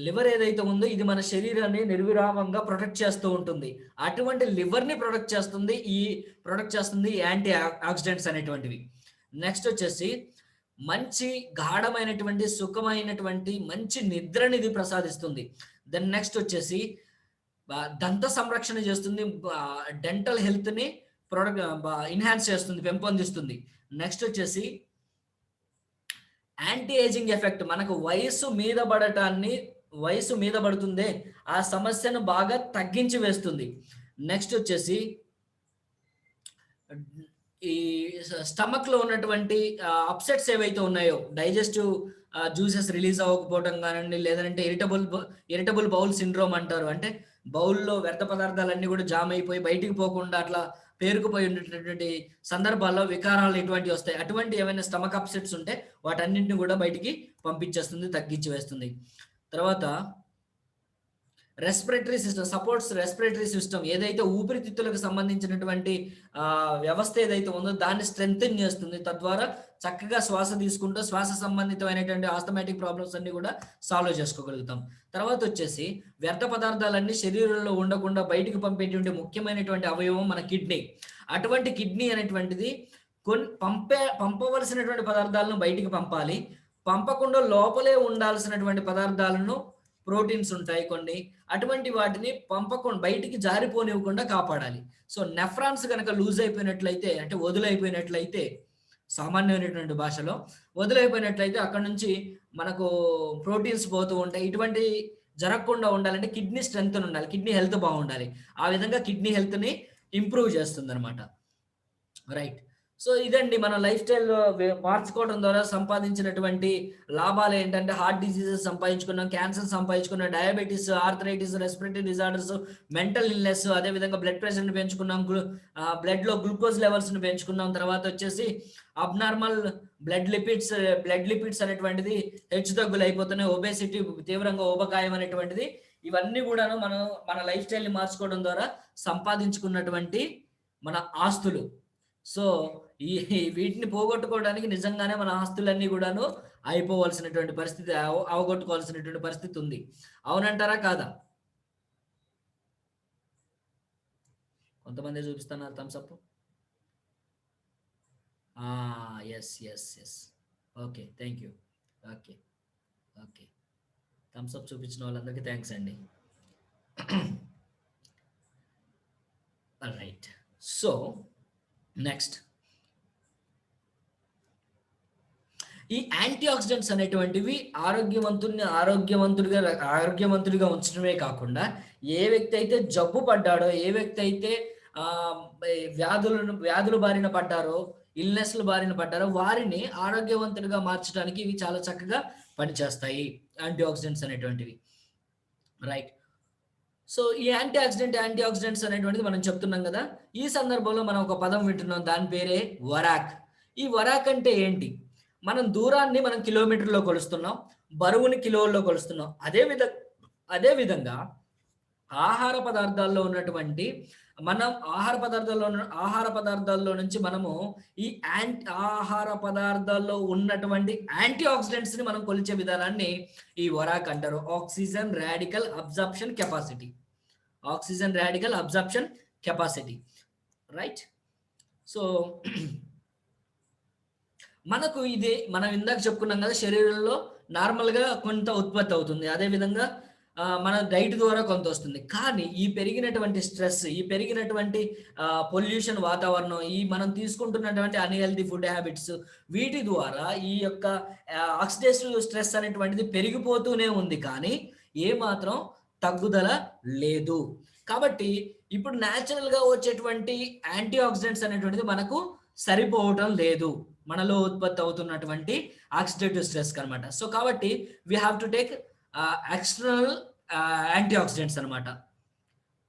లివర్ ఏదైతే ఉందో ఇది మన శరీరాన్ని నిర్విరామంగా ప్రొటెక్ట్ చేస్తూ ఉంటుంది. అటువంటి లివర్ని ప్రొటెక్ట్ చేస్తుంది యాంటీ ఆక్సిడెంట్స్ అనేటువంటివి. నెక్స్ట్ వచ్చేసి మంచి గాఢమైనటువంటి సుఖమైనటువంటి మంచి నిద్రని ఇది ప్రసాదిస్తుంది. దెన్ నెక్స్ట్ వచ్చేసి దంత సంరక్షణ చేస్తుంది, డెంటల్ హెల్త్ని ఎన్హాన్స్ చేస్తుంది, పెంపొందిస్తుంది. నెక్స్ట్ వచ్చేసి యాంటీ ఏజింగ్ ఎఫెక్ట్, మనకు వయసు మీద పడుతుందే ఆ సమస్యను బాగా తగ్గించి వేస్తుంది. నెక్స్ట్ వచ్చేసి ఈ స్టమక్ లో ఉన్నటువంటి అప్సెట్స్ ఏవైతే ఉన్నాయో, డైజెస్టివ్ జ్యూసెస్ రిలీజ్ అవ్వకపోవడం కానివ్వండి, లేదంటే ఇరిటబుల్ బౌల్ సిండ్రోమ్ అంటారు. అంటే బౌల్లో వ్యర్థ పదార్థాలన్నీ కూడా జామ్ అయిపోయి బయటికి పోకుండా అట్లా పేరుకుపోయి ఉండేటటువంటి సందర్భాల్లో వికారాలు ఇటువంటివి వస్తాయి. అటువంటి ఏమైనా స్టమక్ అప్సెట్స్ ఉంటే వాటన్నింటిని కూడా బయటికి పంపించేస్తుంది, తగ్గించి వేస్తుంది. తర్వాత respiratory system, supports respiratory system, ఏదైతే ఊపిరితిత్తులకు సంబంధించినటువంటి వ్యవస్థ ఏదైతే ఉందో దాన్ని స్ట్రెంగ్తెన్ చేస్తుంది. తద్వారా చక్కగా శ్వాస తీసుకుంటూ శ్వాస సంబంధితమైనటువంటి ఆస్థమాటిక్ ప్రాబ్లమ్స్ అన్ని కూడా సాల్వ్ చేసుకోగలుగుతాం. తర్వాత వచ్చేసి వ్యర్థ పదార్థాలన్నీ శరీరంలో ఉండకుండా బయటికి పంపేటువంటి ముఖ్యమైనటువంటి అవయవం మన కిడ్నీ. అటువంటి కిడ్నీ అనేటువంటిది పంపవలసినటువంటి పదార్థాలను బయటికి పంపాలి, పంపకుండా లోపలే ఉండాల్సినటువంటి పదార్థాలను, ప్రోటీన్స్ ఉంటాయి కొన్ని, అటువంటి వాటిని పంపకుండా బయటికి జారిపోనివ్వకుండా కాపాడాలి. సో నెఫ్రాన్స్ కనుక లూజ్ అయిపోయినట్లయితే, అంటే వదులైపోయినట్లయితే, సామాన్యమైనటువంటి భాషలో వదిలైపోయినట్లయితే అక్కడ నుంచి మనకు ప్రోటీన్స్ పోతూ ఉంటాయి. ఇటువంటి జరగకుండా ఉండాలంటే కిడ్నీ స్ట్రెంగ్త్ ఉండాలి, కిడ్నీ హెల్త్ బాగుండాలి. ఆ విధంగా కిడ్నీ హెల్త్ని ఇంప్రూవ్ చేస్తుంది అనమాట. రైట్. సో ఇదండి మన లైఫ్ స్టైల్ మార్చుకోవడం ద్వారా సంపాదించినటువంటి లాభాలు ఏంటంటే హార్ట్ డిసీజెస్ సంపాదించుకున్నాం, క్యాన్సర్ సంపాదించుకున్నాం, diabetes, arthritis, respiratory disorders, mental illness, అదేవిధంగా బ్లడ్ ప్రెషర్ని పెంచుకున్నాం, బ్లడ్లో గ్లూకోజ్ లెవెల్స్ని పెంచుకున్నాం. తర్వాత వచ్చేసి అబ్నార్మల్ బ్లడ్ లిపిడ్స్ అనేటువంటిది హెచ్చుతగ్గులు అయిపోతున్నాయి, ఒబేసిటీ, తీవ్రంగా ఊబకాయం అనేటువంటిది, ఇవన్నీ కూడాను మనం మన లైఫ్ స్టైల్ని మార్చుకోవడం ద్వారా సంపాదించుకున్నటువంటి మన ఆస్తులు. సో వీటిని పోగొట్టుకోవడానికి నిజంగానే మన ఆస్తులన్నీ కూడాను అయిపోవలసినటువంటి పరిస్థితి, అవగొట్టుకోవాల్సినటువంటి పరిస్థితి ఉంది. అవునంటారా కాదా? కొంతమంది చూపిస్తున్నారు thumbs up. Yes okay, thank you. Okay thumbs up చూపించిన వాళ్ళందరికీ థ్యాంక్స్ అండి. రైట్. సో నెక్స్ట్ ఈ యాంటీ ఆక్సిడెంట్స్ అనేటువంటివి ఆరోగ్యవంతుడిగా ఉంచడమే కాకుండా ఏ వ్యక్తి అయితే జబ్బు పడ్డాడో, ఏ వ్యక్తి అయితే వ్యాధుల బారిన పడ్డారో, ఇల్నెస్ల బారిన పడ్డారో వారిని ఆరోగ్యవంతుడిగా మార్చడానికి ఇవి చాలా చక్కగా పనిచేస్తాయి యాంటీ ఆక్సిడెంట్స్ అనేటువంటివి. రైట్. సో ఈ యాంటీ ఆక్సిడెంట్స్ అనేటువంటిది మనం చెప్తున్నాం కదా. ఈ సందర్భంలో మనం ఒక పదం వింటున్నాం, దాని పేరే వరాక్. ఈ వరాక్ అంటే ఏంటి? మనం దూరాన్ని కిలోమీటర్లో కొలుస్తున్నాం, బరువుని కిలోల్లో కొలుస్తున్నాం. అదే విధంగా ఆహార పదార్థాల్లో ఉన్నటువంటి మనం ఆహార పదార్థాల్లో నుంచి మనము ఈ ఆహార పదార్థాల్లో ఉన్నటువంటి యాంటీ ఆక్సిడెంట్స్ ని మనం కొలిచే విధానాన్ని ఈ వరాక్ అంటారు. Oxygen radical absorption capacity. Oxygen radical absorption capacity, right. So మనకు ఇది మనం ఇందాక చెప్పుకున్నాం కదా, శరీరంలో నార్మల్గా కొంత ఉత్పత్తి అవుతుంది, అదేవిధంగా మన డైట్ ద్వారా కొంత వస్తుంది. కానీ ఈ పెరిగినటువంటి స్ట్రెస్, ఈ పెరిగినటువంటి పొల్యూషన్ వాతావరణం, ఈ మనం తీసుకుంటున్నటువంటి అన్హెల్దీ ఫుడ్ హ్యాబిట్స్, వీటి ద్వారా ఈ యొక్క ఆక్సిడేటివ్ స్ట్రెస్ అనేటువంటిది పెరిగిపోతూనే ఉంది, కానీ ఏమాత్రం తగ్గుదల లేదు. కాబట్టి ఇప్పుడు న్యాచురల్గా వచ్చేటువంటి యాంటీ ఆక్సిడెంట్స్ అనేటువంటిది మనకు సరిపోవటం లేదు మనలో ఉత్పత్తి అవుతున్నటువంటి ఆక్సిడేటివ్ స్ట్రెస్ అనమాట. సో కాబట్టి we have to take external antioxidants అనమాట.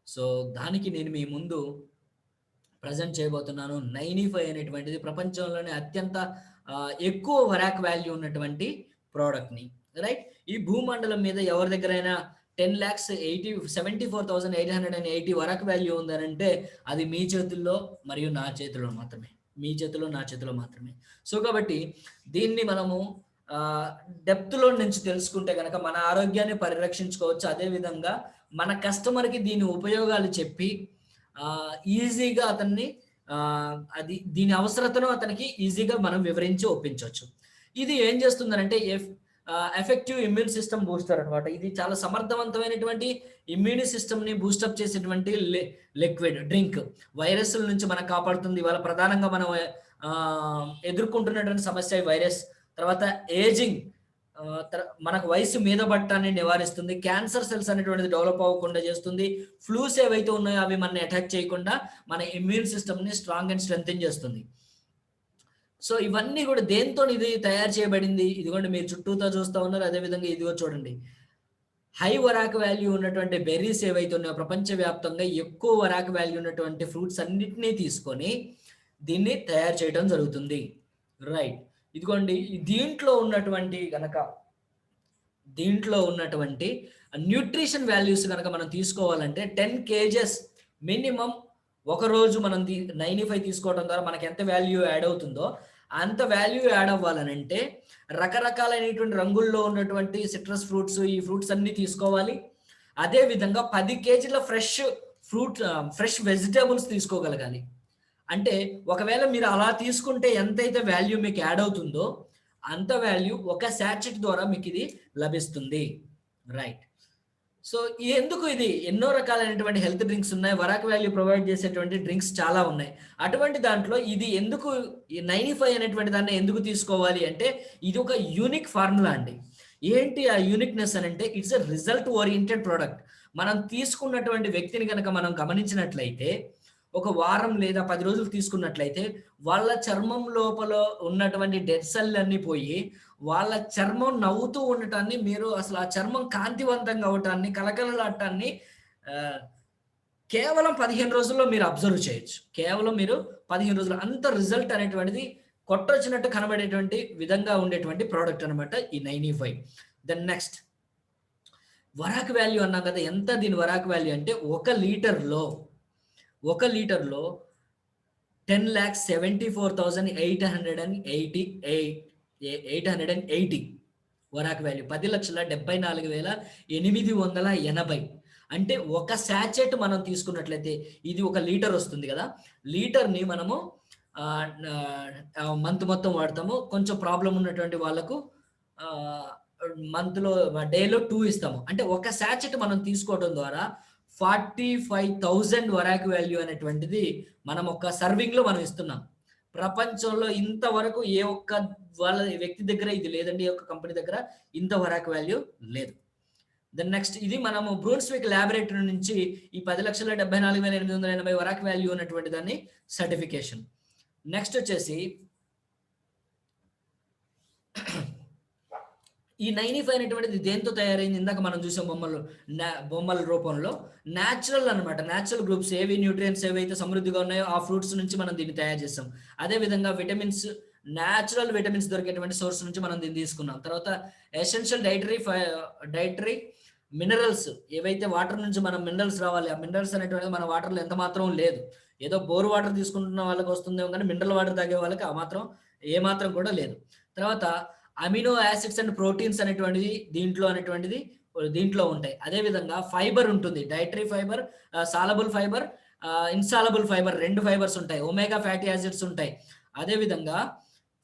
సో దానికి నేను మీ ముందు ప్రజెంట్ చేయబోతున్నాను 95 అనేటువంటిది ప్రపంచంలోనే అత్యంత ఎక్కువ వరాక్ వాల్యూ ఉన్నటువంటి ప్రోడక్ట్ని, రైట్. ఈ భూమండలం మీద ఎవరి దగ్గరైనా 10,74,880 వరాక్ వాల్యూ ఉందనంటే అది మీ చేతుల్లో మరియు నా చేతిలో మాత్రమే, మీ చేతిలో నా చేతిలో మాత్రమే. సో కాబట్టి దీన్ని మనము డెప్త్లో నుంచి తెలుసుకుంటే కనుక మన ఆరోగ్యాన్ని పరిరక్షించుకోవచ్చు. అదేవిధంగా మన కస్టమర్కి దీని ఉపయోగాలు చెప్పి ఈజీగా అతన్ని దీని అవసరతను అతనికి ఈజీగా మనం వివరించి ఒప్పించవచ్చు. ఇది ఏం చేస్తుందనంటే ఎఫెక్టివ్ ఇమ్యూన్ సిస్టమ్ బూస్టర్ అనమాట. ఇది చాలా సమర్థవంతమైనటువంటి ఇమ్యూని సిస్టమ్ని బూస్టప్ చేసేటువంటి లిక్విడ్ డ్రింక్. వైరస్ల నుంచి మనకు కాపాడుతుంది. ఇవాళ ప్రధానంగా మనం ఎదుర్కొంటున్నటువంటి సమస్య వైరస్. తర్వాత ఏజింగ్, మనకు వయసు మీద పట్టాన్ని నివారిస్తుంది. క్యాన్సర్ సెల్స్ అనేటువంటిది డెవలప్ అవ్వకుండా చేస్తుంది. ఫ్లూస్ ఏవైతే ఉన్నాయో అవి మనని అటాక్ చేయకుండా మన ఇమ్యూన్ సిస్టమ్ని స్ట్రాంగ్ అండ్ స్ట్రెంథెన్ చేస్తుంది. సో ఇవన్నీ కూడా దేంతో ఇది తయారు చేయబడింది? ఇదిగోండి మీరు చుట్టూతో చూస్తూ ఉన్నారు. అదేవిధంగా ఇదిగో చూడండి, హై వరాక్ వాల్యూ ఉన్నటువంటి బెర్రీస్ ఏవైతే ఉన్నాయో ప్రపంచవ్యాప్తంగా ఎక్కువ వరాక్ వాల్యూ ఉన్నటువంటి ఫ్రూట్స్ అన్నిటినీ తీసుకొని దీన్ని తయారు చేయడం జరుగుతుంది, రైట్. ఇదిగోండి దీంట్లో ఉన్నటువంటి న్యూట్రిషన్ వాల్యూస్ కనుక మనం తీసుకోవాలంటే 10 kgs మినిమం ఒక రోజు మనం 95 తీసుకోవడం ద్వారా మనకి ఎంత వాల్యూ యాడ్ అవుతుందో అంత వాల్యూ యాడ్ అవ్వాలనంటే రకరకాలైనటువంటి రంగుల్లో ఉన్నటువంటి సిట్రస్ ఫ్రూట్స్, ఈ ఫ్రూట్స్ అన్ని తీసుకోవాలి. అదే విధంగా 10 kgల ఫ్రెష్ వెజిటేబుల్స్ తీసుకోగలగాలి. అంటే ఒకవేళ మీరు అలా తీసుకుంటే ఎంతైతే వాల్యూ మీకు యాడ్ అవుతుందో అంత వాల్యూ ఒక శాచెట్ ద్వారా మీకు ఇది లభిస్తుంది, రైట్. సో ఎందుకు ఇది ఎన్నో రకాలైనటువంటి హెల్త్ డ్రింక్స్ ఉన్నాయి, వరాక్ వాల్యూ ప్రొవైడ్ చేసేటువంటి డ్రింక్స్ చాలా ఉన్నాయి. అటువంటి దాంట్లో ఇది ఎందుకు 95 అనేటువంటి దాన్ని ఎందుకు తీసుకోవాలి అంటే ఇది ఒక యూనిక్ ఫార్ములా అండి. ఏంటి ఆ యూనిక్నెస్ అని అంటే it's a result oriented product. మనం తీసుకున్నటువంటి వ్యక్తిని కనుక మనం గమనించినట్లయితే ఒక వారం లేదా 10 రోజులు తీసుకున్నట్లయితే వాళ్ళ చర్మం లోపల ఉన్నటువంటి డెడ్ సెల్ అన్ని పోయి వాళ్ళ చర్మం నవ్వుతూ ఉండటాన్ని, మీరు అసలు ఆ చర్మం కాంతివంతంగా అవటాన్ని, కలకలలాడటాన్ని కేవలం 15 రోజుల్లో మీరు అబ్జర్వ్ చేయొచ్చు. కేవలం మీరు 15 రోజులు అంత రిజల్ట్ అనేటువంటిది కొట్టొచ్చినట్టు కనబడేటువంటి విధంగా ఉండేటువంటి ప్రోడక్ట్ అనమాట ఈ 95. దెన్ నెక్స్ట్ వరాక్ వాల్యూ అన్నాం కదా, ఎంత దీని వరాక్ వాల్యూ అంటే 1 లీటర్లో 10,74,880 వరాక్ వాల్యూ 10,74,880. అంటే ఒక శాచెట్ మనం తీసుకున్నట్లయితే ఇది 1 లీటర్ వస్తుంది కదా, లీటర్ని మనము మంత్ మొత్తం వాడతాము. కొంచెం ప్రాబ్లం ఉన్నటువంటి వాళ్ళకు మంత్లో డేలో 2 ఇస్తాము. అంటే ఒక శాచెట్ మనం తీసుకోవడం ద్వారా 45,000 వరాక్ వాల్యూ అనేటువంటిది మనం ఒక సర్వింగ్ లో మనం ఇస్తున్నాం. ప్రపంచంలో ఇంతవరకు ఏ ఒక్క వాళ్ళ వ్యక్తి దగ్గర ఇది లేదండి, ఏ ఒక్క కంపెనీ దగ్గర ఇంత వరాక్ వాల్యూ లేదు. దెన్ నెక్స్ట్ ఇది మనము బ్రూన్స్విక్ ల్యాబొరేటరీ నుంచి ఈ 10,74,880 వరాక్ వాల్యూ ఉన్నటువంటి దాన్ని సర్టిఫికేషన్. నెక్స్ట్ వచ్చేసి ఈ 95 అనేటువంటిది దేంతో తయారైంది? ఇందాక మనం చూసాం బొమ్మల రూపంలో న్యాచురల్ అనమాట. న్యాచురల్ గ్రూప్స్ ఏవి న్యూట్రియన్స్ ఏవైతే సమృద్ధిగా ఉన్నాయో ఆ ఫ్రూట్స్ నుంచి మనం దీన్ని తయారు చేస్తాం. అదేవిధంగా విటమిన్స్ న్యాచురల్ విటమిన్స్ దొరికేటువంటి సోర్స్ నుంచి మనం దీన్ని తీసుకున్నాం. తర్వాత ఎసెన్షియల్ డైటరీ మినరల్స్ ఏవైతే వాటర్ నుంచి మనం మినరల్స్ రావాలి, ఆ మినరల్స్ అనేటువంటిది మన వాటర్లో ఎంత మాత్రం లేదు. ఏదో బోర్ వాటర్ తీసుకుంటున్న వాళ్ళకి వస్తుందేమో కానీ మినరల్ వాటర్ తాగే వాళ్ళకి ఆ మాత్రం ఏ మాత్రం కూడా లేదు. తర్వాత అమినో యాసిడ్స్ అండ్ ప్రోటీన్స్ అనేటువంటిది దీంట్లో ఉంటాయి. అదేవిధంగా ఫైబర్ ఉంటుంది, dietary fibre, soluble fibre, insoluble fibre, 2 fibres ఉంటాయి. ఒమేగా ఫ్యాటీ యాసిడ్స్ ఉంటాయి. అదేవిధంగా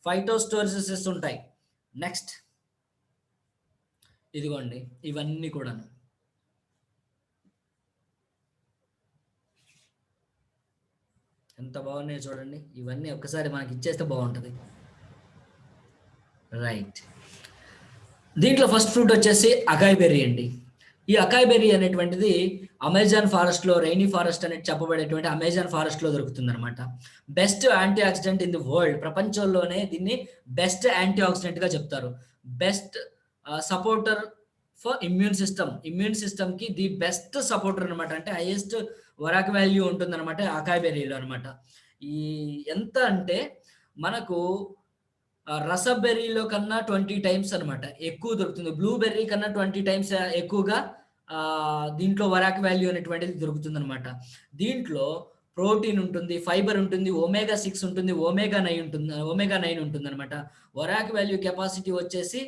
ఫైటోస్టోరిసిస్ ఉంటాయి. నెక్స్ట్ ఇదిగోండి ఇవన్నీ కూడాను. ఎంత బాగున్నాయో చూడండి. ఇవన్నీ ఒక్కసారి మనకి ఇచ్చేస్తే బాగుంటుంది. రైట్. దీంట్లో ఫస్ట్ ఫ్రూట్ వచ్చేసి అకాయ్ బెర్రీ అండి. ఈ అకాయ్ బెర్రీ అనేటువంటిది అమెజాన్ ఫారెస్ట్లో, రైనీ ఫారెస్ట్ అనేది చెప్పబడేటువంటి అమెజాన్ ఫారెస్ట్లో దొరుకుతుంది అనమాట. Best anti oxidant in the world, ప్రపంచంలోనే దీన్ని బెస్ట్ యాంటీ ఆక్సిడెంట్గా చెప్తారు. Best supporter for immune system కి ది బెస్ట్ సపోర్టర్ అనమాట. అంటే హైయెస్ట్ వరాక్ వాల్యూ ఉంటుంది అనమాట అకాయ్ బెర్రీలో అనమాట. ఈ ఎంత అంటే మనకు రసబెర్రీలో కన్నా 20 టైమ్స్ అనమాట ఎక్కువ దొరుకుతుంది. బ్లూబెర్రీ కన్నా 20 టైమ్స్ ఎక్కువగా దీంట్లో వరాక్ వాల్యూ అనేటువంటిది దొరుకుతుంది అనమాట. దీంట్లో ప్రోటీన్ ఉంటుంది, ఫైబర్ ఉంటుంది, ఒమేగా 6 ఉంటుంది, ఒమేగా 9 ఉంటుంది అనమాట. వరాక్ వాల్యూ కెపాసిటీ వచ్చేసి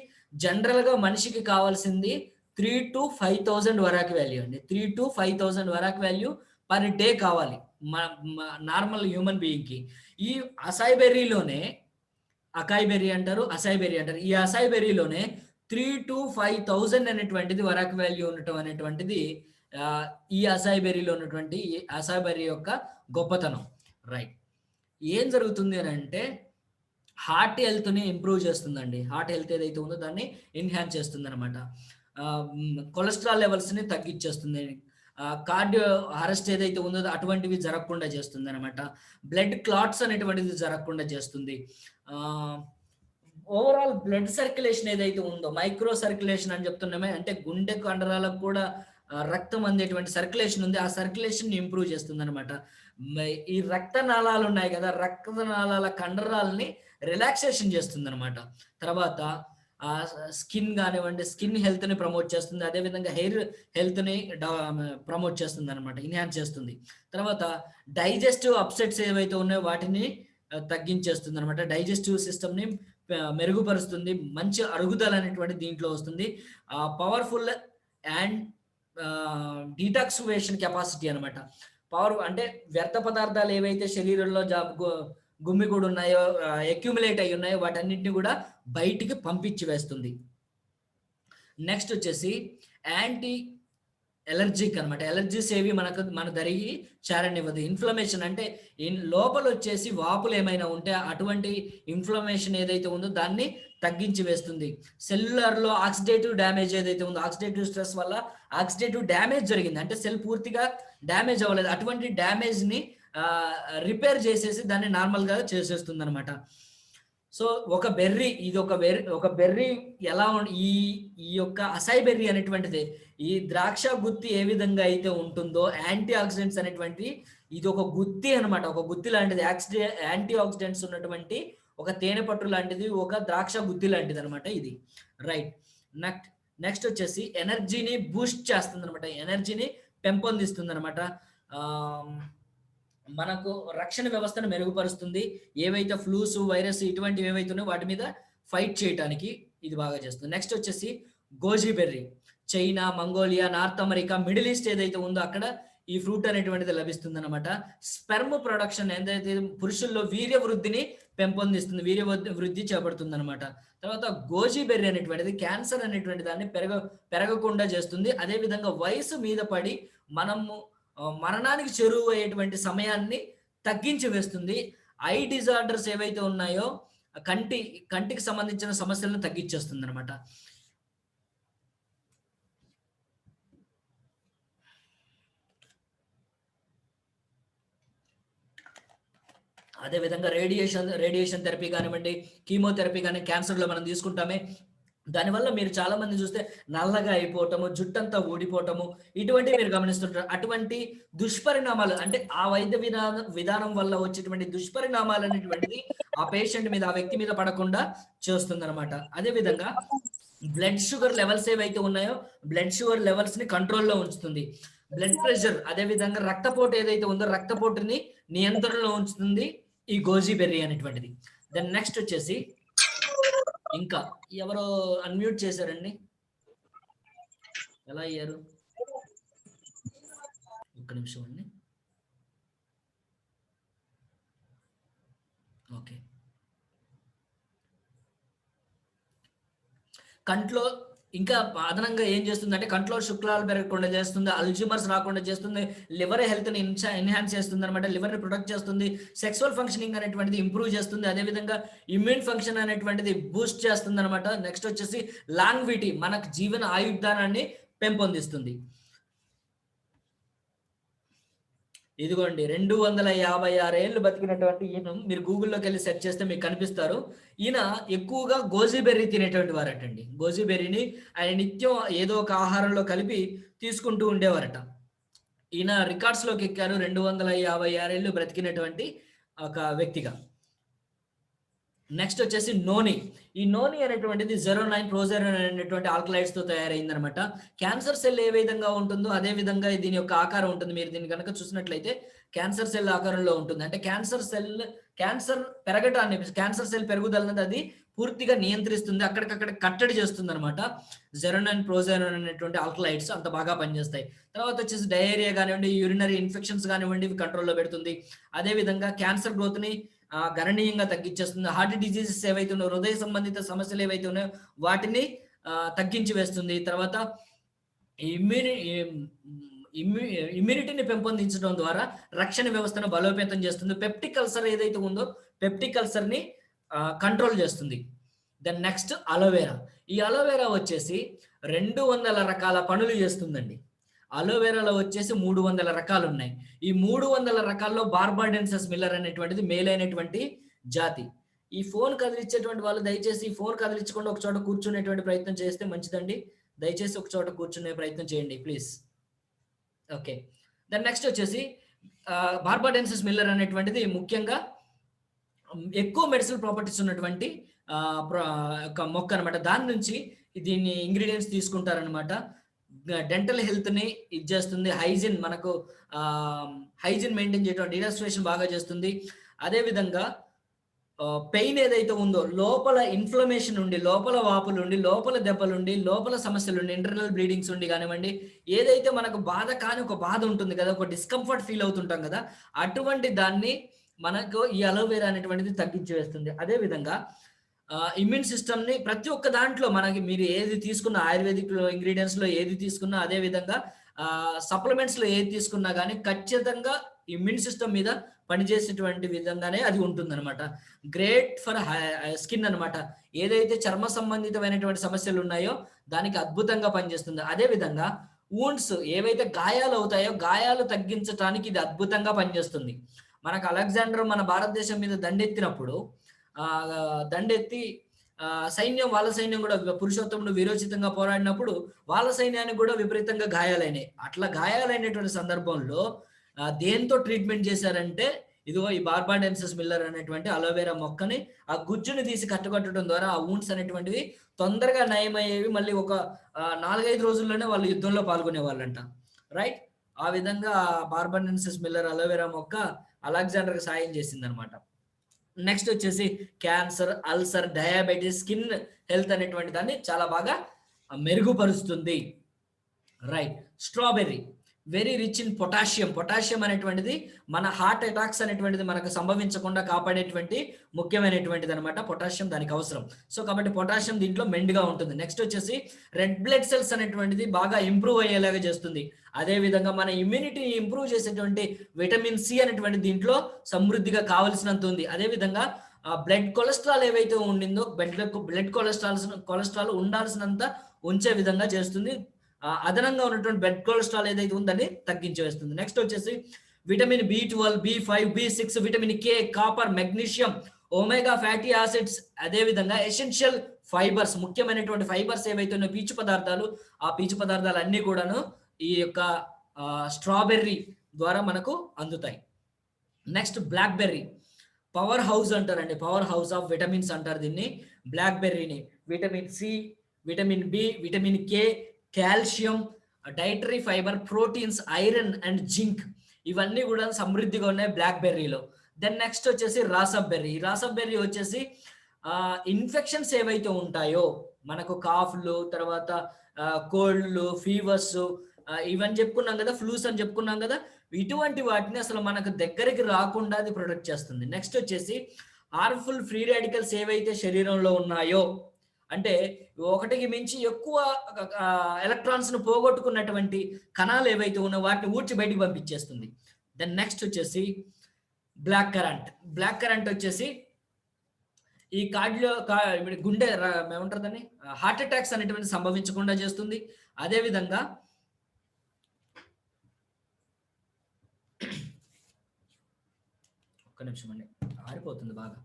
జనరల్గా మనిషికి కావాల్సింది 3 to 5,000 వరాక్ వాల్యూ అండి. 3 to 5,000 వరాక్ వాల్యూ పర్ డే కావాలి నార్మల్ హ్యూమన్ బీయింగ్కి. ఈ అకాయ్ బెర్రీ అంటారు, అసాయ్ బెర్రీ అంటారు. ఈ అసాయ్ బెర్రీలోనే 3 to 5,000 అనేటువంటిది వరాక్ వాల్యూ ఉండటం అనేటువంటిది ఈ అసాయ్ బెర్రీలో ఉన్నటువంటి అసాయ్ బెర్రీ యొక్క గొప్పతనం. రైట్. ఏం జరుగుతుంది అని అంటే హార్ట్ హెల్త్ని ఇంప్రూవ్ చేస్తుందండి. హార్ట్ హెల్త్ ఏదైతే ఉందో దాన్ని ఎన్హాన్స్ చేస్తుంది అనమాట. కొలెస్ట్రాల్ లెవెల్స్ని తగ్గించేస్తుంది. కార్డియో అరెస్ట్ ఏదైతే ఉందో అటువంటివి జరగకుండా చేస్తుంది అనమాట. బ్లడ్ క్లాట్స్ అనేటువంటిది జరగకుండా చేస్తుంది. ఓవరాల్ బ్లడ్ సర్క్యులేషన్ ఏదైతే ఉందో, మైక్రో సర్క్యులేషన్ అని చెప్తున్నామే, అంటే గుండె కండరాలకు కూడా రక్తం అందేటువంటి సర్క్యులేషన్ ఉంది. ఆ సర్క్యులేషన్ ఇంప్రూవ్ చేస్తుంది అనమాట. ఈ రక్తనాళాలు ఉన్నాయి కదా, రక్తనాళాల కండరాలని రిలాక్సేషన్ చేస్తుంది అనమాట. తర్వాత స్కిన్ కానివ్వండి, స్కిన్ హెల్త్ని ప్రమోట్ చేస్తుంది. అదేవిధంగా హెయిర్ హెల్త్ని ప్రమోట్ చేస్తుంది అనమాట, ఎన్హాన్స్ చేస్తుంది. తర్వాత డైజెస్టివ్ అప్సెట్స్ ఏవైతే ఉన్నాయో వాటిని తగ్గించేస్తుంది అనమాట. డైజెస్టివ్ సిస్టమ్ని మెరుగుపరుస్తుంది. మంచి అరుగుదల అనేటువంటి దీంట్లో వస్తుంది. పవర్ఫుల్ అండ్ డీటాక్సిఫికేషన్ కెపాసిటీ అనమాట. పవర్ అంటే వ్యర్థ పదార్థాలు ఏవైతే శరీరంలో గుమ్మిగూడు ఉన్నాయో, అక్యుములేట్ అయి ఉన్నాయో వాటన్నిటిని కూడా బయటికి పంపించి వేస్తుంది. నెక్స్ట్ వచ్చేసి యాంటీ ఎలర్జిక్ అనమాట. ఎలర్జీస్ ఏవి మన దరికి చేరనివ్వదు. ఇన్ఫ్లమేషన్ అంటే లోపల వచ్చేసి వాపులు ఏమైనా ఉంటే అటువంటి ఇన్ఫ్లమేషన్ ఏదైతే ఉందో దాన్ని తగ్గించి వేస్తుంది. సెల్యులర్లో ఆక్సిడేటివ్ డ్యామేజ్ ఏదైతే ఉందో, ఆక్సిడేటివ్ స్ట్రెస్ వల్ల ఆక్సిడేటివ్ డ్యామేజ్ జరిగింది, అంటే సెల్ పూర్తిగా డ్యామేజ్ అవ్వలేదు, అటువంటి డ్యామేజ్ని రిపేర్ చేసేసి దాన్ని నార్మల్గా చేసేస్తుంది అనమాట. సో ఒక బెర్రీ, ఇది ఒక బెర్రీ ఎలా ఈ యొక్క అసాయ్ బెర్రీ అనేటువంటిది ఈ ద్రాక్ష గుత్తి ఏ విధంగా అయితే ఉంటుందో యాంటీ ఆక్సిడెంట్స్ అనేటువంటి ఇది ఒక గుత్తి అనమాట. ఒక గుత్తి లాంటిది, యాంటీ ఆక్సిడెంట్స్ ఉన్నటువంటి ఒక తేనె పట్టు లాంటిది, ఒక ద్రాక్ష గుత్తి లాంటిది అనమాట ఇది. రైట్. నెక్స్ట్ వచ్చేసి ఎనర్జీని బూస్ట్ చేస్తుంది అనమాట, ఎనర్జీని పెంపొందిస్తుంది అనమాట. మనకు రక్షణ వ్యవస్థను మెరుగుపరుస్తుంది. ఏవైతే ఫ్లూస్, వైరస్ ఇటువంటివి ఏవైతే ఉన్నాయో వాటి మీద ఫైట్ చేయడానికి ఇది బాగా చేస్తుంది. నెక్స్ట్ వచ్చేసి goji berry. China, Mongolia, north America, middle east ఏదైతే ఉందో అక్కడ ఈ ఫ్రూట్ అనేటువంటిది లభిస్తుంది అనమాట. స్పెర్మ్ ప్రొడక్షన్ ఏదైతే పురుషుల్లో వీర్య వృద్ధిని పెంపొందిస్తుంది, వీర్య వృద్ధి చేపడుతుంది అనమాట. తర్వాత గోజీ బెర్రీ అనేటువంటిది క్యాన్సర్ అనేటువంటి దాన్ని పెరగకుండా చేస్తుంది. అదేవిధంగా వయసు మీద పడి మనము మరణానికి చెరువు అయ్యేటువంటి సమయాన్ని తగ్గించి వేస్తుంది. ఐ డిజార్డర్స్ ఏవైతే ఉన్నాయో కంటికి సంబంధించిన సమస్యలను తగ్గించేస్తుంది అనమాట. అదేవిధంగా రేడియేషన్ థెరపీ కానివ్వండి, కీమోథెరపీ కానీ క్యాన్సర్లో మనం తీసుకుంటామే, దానివల్ల మీరు చాలా మంది చూస్తే నల్లగా అయిపోవటము, జుట్టంతా ఊడిపోవటము ఇటువంటివి మీరు గమనిస్తుంటారు. అటువంటి దుష్పరిణామాలు అంటే ఆ వైద్య విధానం వల్ల వచ్చేటువంటి దుష్పరిణామాలు అనేటువంటిది ఆ పేషెంట్ మీద, ఆ వ్యక్తి మీద పడకుండా చేస్తుందనమాట. అదే విధంగా బ్లడ్ షుగర్ లెవెల్స్ ఏవైతే ఉన్నాయో బ్లడ్ షుగర్ లెవెల్స్ ని కంట్రోల్‌లో ఉంచుతుంది. బ్లడ్ ప్రెషర్ అదే విధంగా రక్తపోటు ఏదైతే ఉందో రక్తపోటుని నియంత్రణలో ఉంచుతుంది ఈ గోజీ బెర్రీ అనేటువంటిది. దెన్ నెక్స్ట్ వచ్చేసి ఇంకా ఎవరో అన్‌మ్యూట్ చేశారండి. ఎలా అయ్యారు? ఒక్క నిమిషం అండి. ఓకే. కంట్లో ఇంకా అదనంగా ఏం చేస్తుందంటే కంట్లో శుక్లాలు పెరగకుండా చేస్తుంది, అల్జీమర్స్ రాకుండా చేస్తుంది, లివర్ హెల్త్‌ని ఎన్హాన్స్ చేస్తుందనమాట. లివర్‌ని ప్రొటెక్ట్ చేస్తుంది, సెక్సువల్ ఫంక్షనింగ్ అనేటువంటిది ఇంప్రూవ్ చేస్తుంది. అదేవిధంగా ఇమ్యూన్ ఫంక్షన్ అనేటువంటిది బూస్ట్ చేస్తుందనమాట. నెక్స్ట్ వచ్చేసి లాంగ్విటీ మనకు జీవన ఆయుర్దానాన్ని పెంపొందిస్తుంది. ఇదిగోండి 256 ఏళ్ళు బతికినటువంటి ఈయన మీరు గూగుల్‌లోకెళ్ళి సెర్చ్ చేస్తే మీకు కనిపిస్తారు. ఈయన ఎక్కువగా గోజీ బెర్రీ తినేటువంటి వారటండి. గోజీ బెర్రీని ఆయన నిత్యం ఏదో ఒక ఆహారంలో కలిపి తీసుకుంటూ ఉండేవారట. ఈయన రికార్డ్స్‌లోకి ఎక్కారు 256 ఏళ్ళు బ్రతికినటువంటి ఒక వ్యక్తిగా. నెక్స్ట్ వచ్చేసి నోని. ఈ నోని అనేటువంటిది 09 ప్రోజెరోన్ అనేటువంటి ఆల్కలైడ్స్‌తో తయారైందనమాట. క్యాన్సర్ సెల్ ఏ విధంగా ఉంటుందో అదే విధంగా దీని యొక్క ఆకారం ఉంటుంది. మీరు దీన్ని గనక చూసినట్లయితే క్యాన్సర్ సెల్ ఆకారంలో ఉంటుంది. అంటే క్యాన్సర్ పెరగటాన్ని క్యాన్సర్ సెల్ పెరుగుదలని అది పూర్తిగా నియంత్రిస్తుంది. అక్కడికక్కడ కట్టడి చేస్తుందనమాట. 09 ప్రోజెరోన్ అనేటువంటి ఆల్కలైడ్స్ అంత బాగా పనిచేస్తాయి. తర్వాత వచ్చేసి డయేరియా గానివ్వండి, యూరినరీ ఇన్ఫెక్షన్స్ గానివ్వండి ఇవి కంట్రోల్‌లో పెడుతుంది. అదే విధంగా క్యాన్సర్ గ్రోత్‌ని గణనీయంగా తగ్గించేస్తుంది. హార్ట్ డిసీజెస్ ఏవైతే ఉన్నాయో, హృదయ సంబంధిత సమస్యలు ఏవైతే ఉన్నాయో వాటిని తగ్గించి వేస్తుంది. తర్వాత ఇమ్యూని ఇమ్యూ ఇమ్యూనిటీని పెంపొందించడం ద్వారా రక్షణ వ్యవస్థను బలోపేతం చేస్తుంది. పెప్టిక్ అల్సర్ ఏదైతే ఉందో పెప్టిక్ అల్సర్‌ని కంట్రోల్ చేస్తుంది. Then next aloe vera. ఈ అలోవెరా వచ్చేసి 200 రకాల పనులు చేస్తుందండి. అలోవెరాలో వచ్చేసి 300 రకాలున్నాయి. ఈ 300 రకాల్లో బార్బాడెన్సస్ మిల్లర్ అనేటువంటిది మేలైనటువంటి జాతి. ఈ ఫోన్ కదిలిచ్చేటువంటి వాళ్ళు దయచేసి ఈ ఫోన్ కదిలిచ్చకుండా ఒక చోట కూర్చునేటువంటి ప్రయత్నం చేస్తే మంచిదండి. దయచేసి ఒక చోట కూర్చునే ప్రయత్నం చేయండి ప్లీజ్. ఓకే. దెన్ నెక్స్ట్ వచ్చేసి బార్బాడెన్సస్ మిల్లర్ అనేటువంటిది ముఖ్యంగా ఎక్కువ మెడిసినల్ ప్రాపర్టీస్ ఉన్నటువంటి ఒక మొక్క అనమాట. దాని నుంచి దీన్ని ఇంగ్రీడియెంట్స్ తీసుకుంటారనమాట. డెంటల్ హెల్త్‌ని ఇది చేస్తుంది. మనకు హైజీన్ మెయింటైన్ చేయడం, డీటాక్సిఫికేషన్ బాగా చేస్తుంది. అదే విధంగా పెయిన్ ఏదైతే ఉందో లోపల ఇన్‌ఫ్లమేషన్ ఉండి, లోపల వాపులుండి, లోపల దెబ్బలుండి, లోపల సమస్యలుండి, ఇంటర్నల్ బ్లీడింగ్స్ ఉండి గానివ్వండి, ఏదైతే మనకు బాధ కాని ఒక బాధ ఉంటుంది కదా! ఒక డిస్కంఫర్ట్ ఫీల్ అవుతుంటాం కదా! అటువంటి దాన్ని మనకు ఈ అలోవెరా అనేటువంటిది తగ్గించి వేస్తుంది. అదే విధంగా ఇమ్యూన్ సిస్టమ్‌ని ప్రతి ఒక్క దాంట్లో మనకి మీరు ఏది తీసుకున్న ఆయుర్వేదిక్ ఇంగ్రీడియెంట్స్‌లో ఏది తీసుకున్నా అదే విధంగా సప్లిమెంట్స్‌లో ఏది తీసుకున్నా గాని ఖచ్చితంగా ఇమ్యూన్ సిస్టమ్ మీద పనిచేసేటువంటి విధంగానే అది ఉంటుందనమాట. గ్రేట్ ఫర్ స్కిన్ అనమాట. ఏదైతే చర్మ సంబంధితమైనటువంటి సమస్యలు ఉన్నాయో దానికి అద్భుతంగా పనిచేస్తుంది. అదే విధంగా వూండ్స్ ఏవైతే గాయాలవుతాయో గాయాలు తగ్గించటానికి ఇది అద్భుతంగా పనిచేస్తుంది. మనకు అలెగ్జాండర్ మన భారతదేశం మీద దండెత్తినప్పుడు దండెత్తి వాళ్ళ సైన్యం కూడా పురుషోత్తముడు వీరోచితంగా పోరాడినప్పుడు వాళ్ళ సైన్యానికి కూడా విపరీతంగా గాయాలైనాయి. అట్లా గాయాలైనటువంటి సందర్భంలో దేంతో ట్రీట్మెంట్ చేశారంటే ఇదిగో ఈ బార్బాడెన్సస్ మిల్లర్ అనేటువంటి అలోవెరా మొక్కని ఆ గుజ్జుని తీసి కట్టడం ద్వారా ఆ వూండ్స్ అనేటువంటివి తొందరగా నయమయ్యేవి. మళ్ళీ ఒక 4-5 రోజుల్లోనే వాళ్ళు యుద్ధంలో పాల్గొనే వాళ్ళంట. రైట్? ఆ విధంగా బార్బాడెన్సస్ మిల్లర్ అలోవెరా మొక్క అలెగ్జాండర్‌కి సాయం చేసిందనమాట. నెక్స్ట్ వచ్చేసి cancer, ulcer, diabetes, skin health అనేటువంటి దాన్ని చాలా బాగా మెరుగుపరుస్తుంది. Right. Strawberry very rich in potassium. Potassium అనేటువంటిది మన హార్ట్ అటాక్స్ అనేటువంటిది మనకు సంభవించకుండా కాపాడేటువంటి ముఖ్యమైనటువంటిది అనమాట. పొటాషియం దానికి అవసరం. సో కాబట్టి పొటాషియం దీంట్లో మెండుగా ఉంటుంది. నెక్స్ట్ వచ్చేసి రెడ్ బ్లడ్ సెల్స్ అనేటువంటిది బాగా ఇంప్రూవ్ అయ్యేలాగా చేస్తుంది. అదే విధంగా మన ఇమ్యూనిటీని ఇంప్రూవ్ చేసేటువంటి విటమిన్ సి అనేటువంటి దీంట్లో సమృద్ధిగా కావలసినంత ఉంది. అదే విధంగా బ్లడ్ కొలెస్ట్రాల్ ఏవైతే ఉండిందో బ్లడ్ కొలెస్ట్రాల్ ఉండాల్సినంత ఉంచే విధంగా చేస్తుంది. అదనంగా ఉన్నటువంటి బ్లడ్ కొలెస్ట్రాల్ ఏదైతే ఉందని తగ్గించి వేస్తుంది. నెక్స్ట్ వచ్చేసి vitamin B12, B5, B6, vitamin K, copper, magnesium, omega fatty acids, అదే విధంగా ఎసెన్షియల్ ఫైబర్స్, ముఖ్యమైనటువంటి ఫైబర్స్ ఏవైతే ఉన్నాయో పీచు పదార్థాలు, ఆ పీచు పదార్థాలు అన్నీ కూడాను ఈ యొక్క స్ట్రాబెర్రీ ద్వారా మనకు అందుతాయి. నెక్స్ట్ బ్లాక్‌బెర్రీ పవర్ హౌస్ అంటారండి. పవర్ హౌస్ ఆఫ్ విటమిన్స్ అంటారు దీన్ని బ్లాక్‌బెర్రీని. Vitamin C, vitamin B, vitamin K, calcium, dietary fibre, proteins, iron and zinc ఇవన్నీ కూడా సమృద్ధిగా ఉన్నాయి బ్లాక్‌బెర్రీలో. దెన్ నెక్స్ట్ వచ్చేసి రాసప్ బెర్రీ. ఈ రాసప్ బెర్రీ వచ్చేసి ఇన్ఫెక్షన్స్ ఏవైతే ఉంటాయో మనకు కాఫ్‌లు, తర్వాత కోల్డ్‌లు, ఫీవర్స్ ఇవన్నీ చెప్పుకున్నాం కదా! ఫ్లూస్ అని చెప్పుకున్నాం కదా! ఇటువంటి వాటిని అసలు మనకు దగ్గరికి రాకుండా అది ప్రొటెక్ట్ చేస్తుంది. నెక్స్ట్ వచ్చేసి హార్మ్‌ఫుల్ ఫ్రీ రాడికల్స్ ఏవైతే శరీరంలో ఉన్నాయో, అంటే ఒకటికి మించి ఎక్కువ ఎలక్ట్రాన్స్‌ను పోగొట్టుకున్నటువంటి కణాలు ఏవైతే ఉన్నాయో వాటిని ఊడ్చి బయటికి పంపించేస్తుంది. దెన్ నెక్స్ట్ వచ్చేసి బ్లాక్ కరెంట్. బ్లాక్ కరెంట్ వచ్చేసి ఈ గుండె ఏమంటారు దాన్ని, హార్ట్ అటాక్స్ అనేటువంటిది సంభవించకుండా చేస్తుంది. అదే విధంగా ఒక్క నిమిషం అండి, ఆరిపోతుంది బాగా.